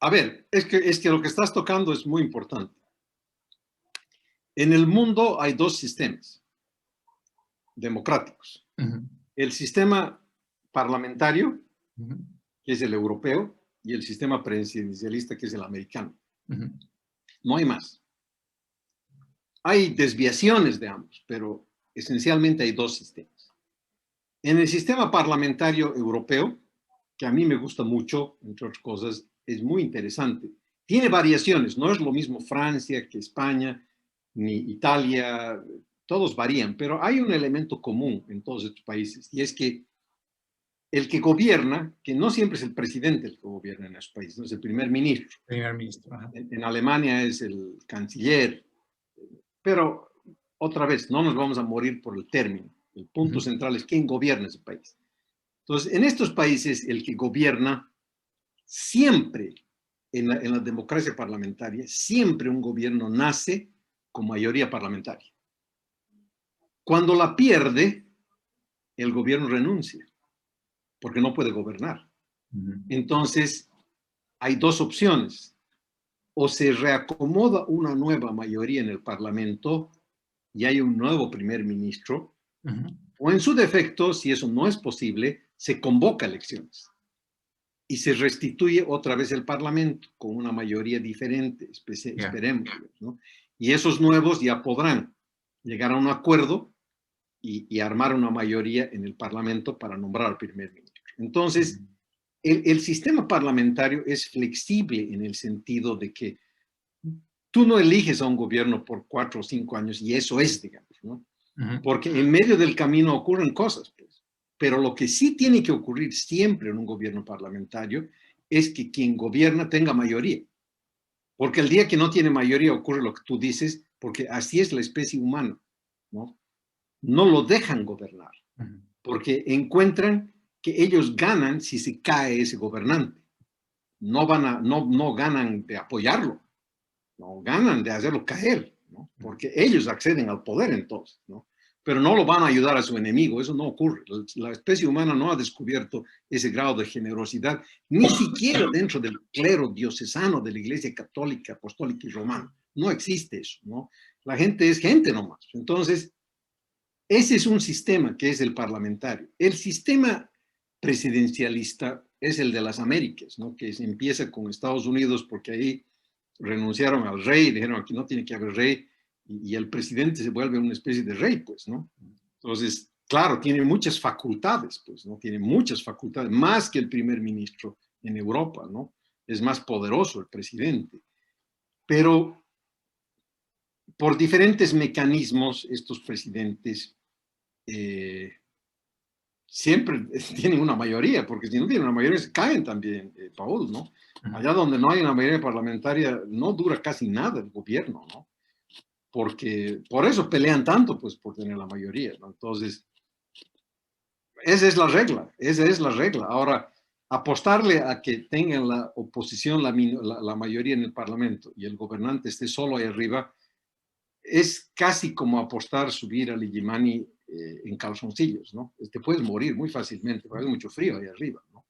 A ver, es que lo que estás tocando es muy importante. En el mundo hay dos sistemas democráticos. Uh -huh, El sistema parlamentario, uh -huh, que es el europeo, y el sistema presidencialista, que es el americano. uh -huh. No hay más. Hay desviaciones de ambos, pero esencialmente hay dos sistemas. En el sistema parlamentario europeo, que a mí me gusta mucho, entre otras cosas, es muy interesante. Tiene variaciones, no es lo mismo Francia que España, ni Italia, todos varían, pero hay un elemento común en todos estos países, y es que el que gobierna, que no siempre es el presidente el que gobierna en esos países, no es el primer ministro. Primer ministro. Ajá. En Alemania es el canciller, pero otra vez, no nos vamos a morir por el término. El Uh punto -huh. central es quién gobierna ese país. Entonces, en estos países, el que gobierna siempre, en la democracia parlamentaria, siempre un gobierno nace con mayoría parlamentaria. Cuando la pierde, el gobierno renuncia, porque no puede gobernar. Uh -huh. Entonces, hay dos opciones. O se reacomoda una nueva mayoría en el Parlamento y hay un nuevo primer ministro, Uh -huh. o en su defecto, si eso no es posible, se convoca elecciones y se restituye otra vez el Parlamento con una mayoría diferente, Yeah. esperemos, ¿no? Y esos nuevos ya podrán llegar a un acuerdo y armar una mayoría en el Parlamento para nombrar al primer ministro. Uh Entonces, -huh. el sistema parlamentario es flexible en el sentido de que tú no eliges a un gobierno por 4 o 5 años y eso es, digamos, ¿no? Uh -huh. Porque en medio del camino ocurren cosas, pues. Pero lo que sí tiene que ocurrir siempre en un gobierno parlamentario es que quien gobierna tenga mayoría. Porque el día que no tiene mayoría ocurre lo que tú dices, porque así es la especie humana, ¿no? No lo dejan gobernar, Uh -huh. porque encuentran que ellos ganan si se cae ese gobernante. No ganan de apoyarlo, no ganan de hacerlo caer, ¿no? Porque ellos acceden al poder entonces, ¿no? Pero no lo van a ayudar a su enemigo, eso no ocurre. La especie humana no ha descubierto ese grado de generosidad, ni siquiera dentro del clero diocesano de la Iglesia Católica, Apostólica y Romana. No existe eso, ¿no? La gente es gente nomás. Entonces, ese es un sistema que es el parlamentario. El sistema presidencialista es el de las Américas, ¿no? Que se empieza con Estados Unidos porque ahí renunciaron al rey, dijeron aquí no tiene que haber rey, y el presidente se vuelve una especie de rey, pues, ¿no? Entonces, claro, tiene muchas facultades, pues, ¿no? Tiene muchas facultades, más que el primer ministro en Europa, ¿no? Es más poderoso el presidente. Pero por diferentes mecanismos, estos presidentes siempre tienen una mayoría, porque si no tienen una mayoría se caen también, Paul, ¿no? Allá donde no hay una mayoría parlamentaria no dura casi nada el gobierno, ¿no? Porque por eso pelean tanto, pues por tener la mayoría, ¿no? Entonces, esa es la regla, esa es la regla. Ahora, apostarle a que tengan la oposición la mayoría en el Parlamento y el gobernante esté solo ahí arriba, es casi como apostar subir al Illimani en calzoncillos, ¿no? Te puedes morir muy fácilmente, porque hay mucho frío ahí arriba, ¿no?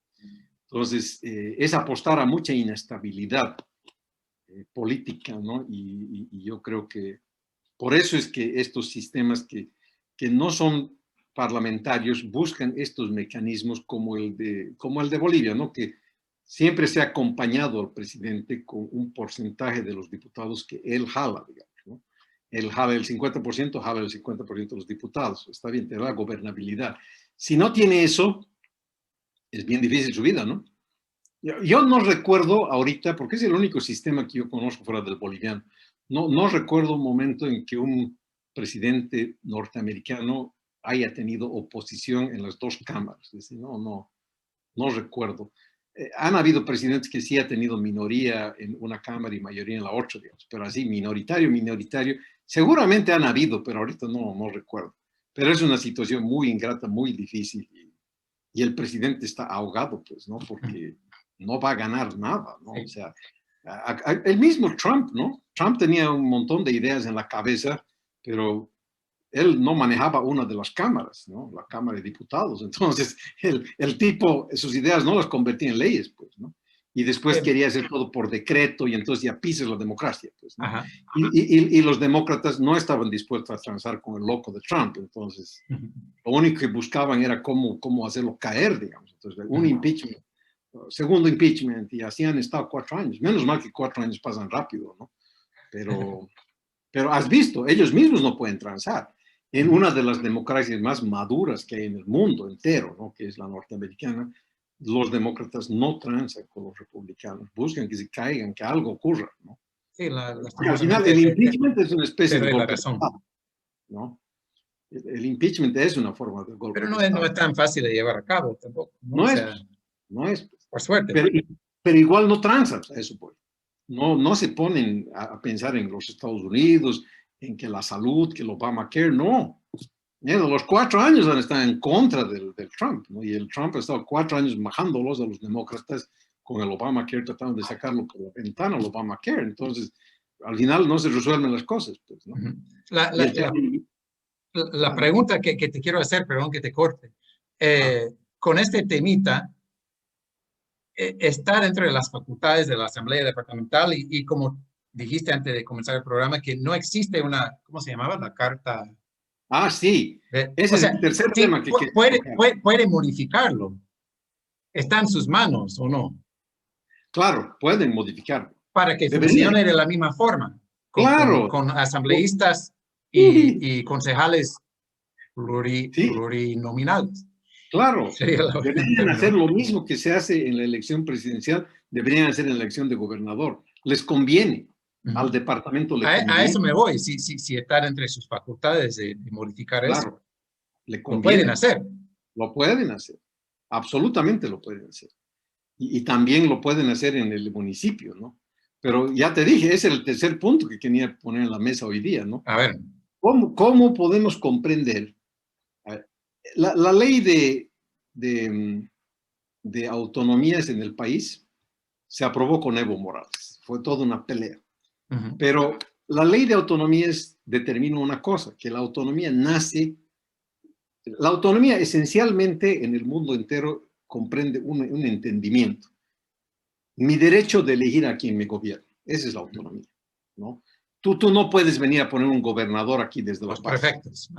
Entonces, es apostar a mucha inestabilidad política, ¿no? Y yo creo que por eso es que estos sistemas que no son parlamentarios buscan estos mecanismos como el de Bolivia, ¿no? Que siempre se ha acompañado al presidente con un porcentaje de los diputados que él jala, digamos, ¿no? Él jala el 50%, jala el 50% de los diputados. Está bien, te da gobernabilidad. Si no tiene eso, es bien difícil su vida, ¿no? Yo no recuerdo ahorita, porque es el único sistema que yo conozco fuera del boliviano, no recuerdo un momento en que un presidente norteamericano haya tenido oposición en las dos cámaras. Es decir, no recuerdo. Han habido presidentes que sí han tenido minoría en una cámara y mayoría en la otra, digamos, pero así minoritario, seguramente han habido, pero ahorita no recuerdo. Pero es una situación muy ingrata, muy difícil y el presidente está ahogado, pues, ¿no? Porque no va a ganar nada, ¿no? O sea, el mismo Trump, ¿no? Trump tenía un montón de ideas en la cabeza, pero él no manejaba una de las cámaras, ¿no? La Cámara de Diputados. Entonces, el tipo, sus ideas no las convertía en leyes, pues, ¿no? Y después quería hacer todo por decreto y entonces ya pisas la democracia, pues, ¿no? Y los demócratas no estaban dispuestos a transar con el loco de Trump, entonces lo único que buscaban era cómo hacerlo caer, digamos. Entonces, un impeachment, segundo impeachment, y así han estado 4 años. Menos mal que 4 años pasan rápido, ¿no? Pero has visto, ellos mismos no pueden transar. En una de las democracias más maduras que hay en el mundo entero, ¿no? Que es la norteamericana, los demócratas no transan con los republicanos, buscan que se caigan, que algo ocurra, ¿no? Sí, Al final, el impeachment es una especie de golpe de Estado, ¿no? El impeachment es una forma de golpe pero de no Estado. es tan fácil de llevar a cabo tampoco, ¿no? No O es, sea, no es. por suerte. Pero igual no transan a eso, pues. No se ponen a pensar en los Estados Unidos, en que la salud, que el Obamacare, no. Los 4 años han estado en contra del Trump, ¿no? Y el Trump ha estado 4 años majándolos a los demócratas con el Obamacare, tratando de sacarlo por la ventana, el Obamacare. Entonces, al final no se resuelven las cosas, pues, ¿no? La pregunta que te quiero hacer, perdón que te corte, con este temita, está dentro de las facultades de la Asamblea Departamental y como dijiste antes de comenzar el programa, que no existe una, ¿cómo se llamaba? La carta. Sí. Ese O es sea, el tercer sí, tema que puede modificarlo. Está en sus manos o no. Claro, pueden modificarlo. Para que Deberían. funcione de la misma forma, Claro. con asambleístas y concejales Sí, plurinominales. claro. Deberían hacer ¿no? lo mismo que se hace en la elección presidencial, deberían hacer en la elección de gobernador. Les conviene. Al departamento le conviene. A eso me voy, si están entre sus facultades de modificar eso. Claro, le Lo pueden conviene. hacer. Lo pueden hacer. Absolutamente lo pueden hacer. Y también lo pueden hacer en el municipio, ¿no? Pero ya te dije, ese es el tercer punto que quería poner en la mesa hoy día, ¿no? A ver. ¿Cómo podemos comprender la ley de autonomías en el país? Se aprobó con Evo Morales. Fue toda una pelea. Pero la ley de autonomías determina una cosa, que la autonomía esencialmente en el mundo entero comprende un entendimiento. Mi derecho de elegir a quien me gobierna. Esa es la autonomía, ¿no? Tú no puedes venir a poner un gobernador aquí desde los La Paz. Prefectos.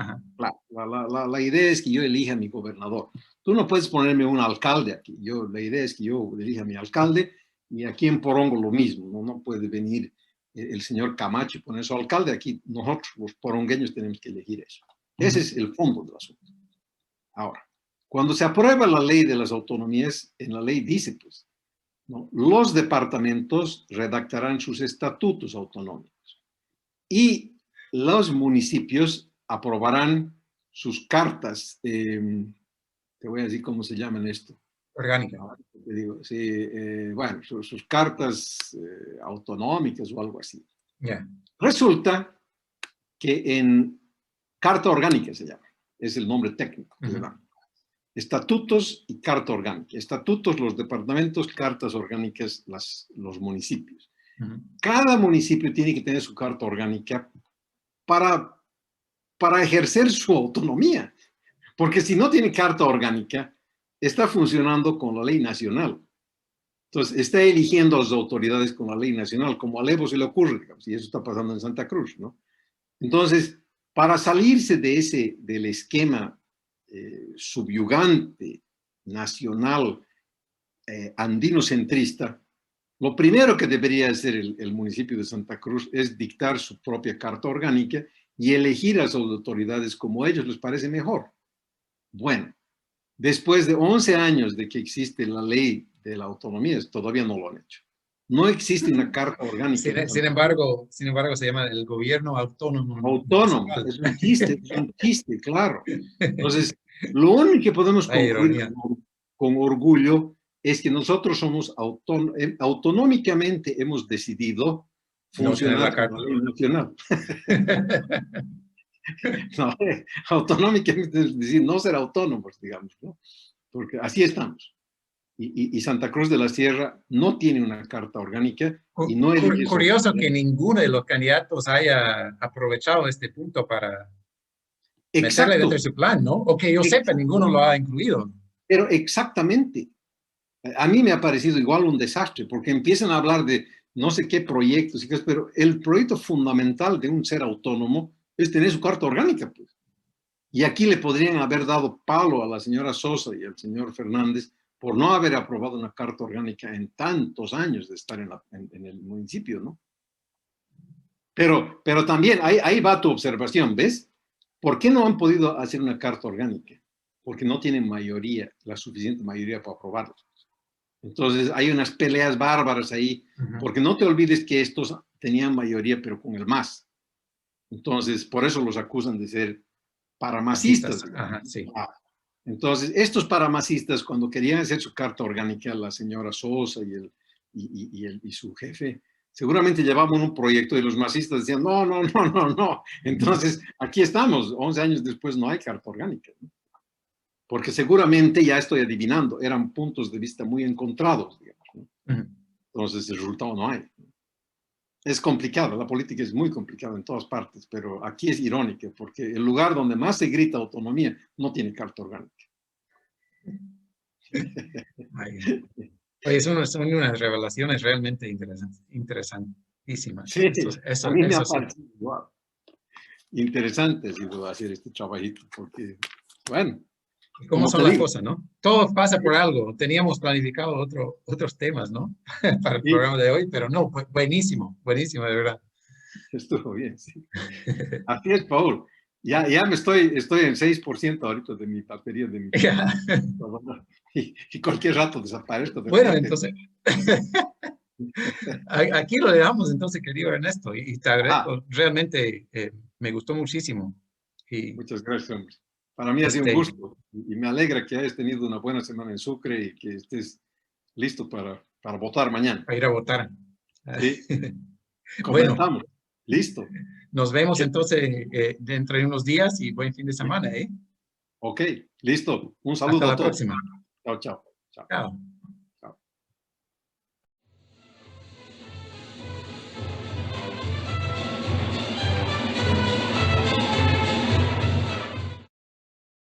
La idea es que yo elija a mi gobernador. Tú no puedes ponerme un alcalde aquí. La idea es que yo elija a mi alcalde y aquí en Porongo lo mismo. No puede venir el señor Camacho y poner su alcalde. Aquí nosotros, los porongueños, tenemos que elegir eso. Ese es el fondo del asunto. Ahora, cuando se aprueba la ley de las autonomías, en la ley dice, pues, ¿no? Los departamentos redactarán sus estatutos autonómicos y los municipios aprobarán sus cartas, te voy a decir cómo se llaman esto. Orgánica. Te digo, sí, bueno, sus cartas autonómicas o algo así. Yeah. Resulta que en carta orgánica se llama, es el nombre técnico que le dan. estatutos y carta orgánica. Estatutos, los departamentos, cartas orgánicas, los municipios. Cada municipio tiene que tener su carta orgánica para ejercer su autonomía. Porque si no tiene carta orgánica, está funcionando con la ley nacional. Entonces, está eligiendo a las autoridades con la ley nacional, como a Levo se le ocurre, digamos, y eso está pasando en Santa Cruz, ¿no? Entonces, para salirse del esquema subyugante, nacional, andinocentrista, lo primero que debería hacer el municipio de Santa Cruz es dictar su propia carta orgánica y elegir a las autoridades como a ellos les parece mejor. Bueno, después de 11 años de que existe la ley de la autonomía, todavía no lo han hecho. No existe una carta orgánica. Sin embargo, se llama el gobierno autónomo. Autónomo, es un chiste, claro. Entonces, lo único que podemos concluir con orgullo es que nosotros somos autonómicamente hemos decidido funcionar con la ley nacional. No, autonómicamente es decir, no ser autónomos, digamos, ¿no? Porque así estamos. Y Santa Cruz de la Sierra no tiene una carta orgánica. Y no curioso que ninguno de los candidatos haya aprovechado este punto para meterle dentro de su plan, ¿no? O que yo sepa, ninguno lo ha incluido. Pero exactamente. A mí me ha parecido igual un desastre, porque empiezan a hablar de no sé qué proyectos, pero el proyecto fundamental de un ser autónomo es tener su carta orgánica, pues. Y aquí le podrían haber dado palo a la señora Sosa y al señor Fernández por no haber aprobado una carta orgánica en tantos años de estar en el municipio, ¿no? Pero también, ahí va tu observación, ¿ves? ¿Por qué no han podido hacer una carta orgánica? Porque no tienen mayoría, la suficiente mayoría para aprobarla. Entonces, hay unas peleas bárbaras ahí, porque no te olvides que estos tenían mayoría, pero con el MAS. Entonces, por eso los acusan de ser paramacistas. Ajá, sí. Entonces, estos paramacistas, cuando querían hacer su carta orgánica, la señora Sosa y su jefe, seguramente llevaban un proyecto y los masistas decían, no. Entonces, aquí estamos, 11 años después no hay carta orgánica, ¿no? Porque seguramente, ya estoy adivinando, eran puntos de vista muy encontrados, digamos, ¿no? Entonces, el resultado no hay. Es complicado, la política es muy complicada en todas partes, pero aquí es irónico, porque el lugar donde más se grita autonomía no tiene carta orgánica. Oye, son unas revelaciones realmente interesantísimas. Sí, a mí me ha parecido wow, interesante ha sido hacer este trabajito, porque, bueno. ¿Cómo son las cosas, no? Todo pasa por algo. Teníamos planificado otros temas, ¿no? Para el programa de hoy, pero no, buenísimo, de verdad. Estuvo bien, sí. Así es, Paul. Ya estoy en 6% ahorita de mi batería, de mi... y cualquier rato desaparezco. Bueno, entonces, aquí lo dejamos entonces, querido Ernesto, y te agradezco, realmente me gustó muchísimo. Muchas gracias, hombre. Para mí ha sido un gusto y me alegra que hayas tenido una buena semana en Sucre y que estés listo para votar mañana. Para ir a votar. Sí. Comentamos. Bueno, listo. Nos vemos entonces dentro de unos días y buen fin de semana, ¿eh? Ok, listo. Un saludo a todos. Hasta la próxima. Chao. Chao.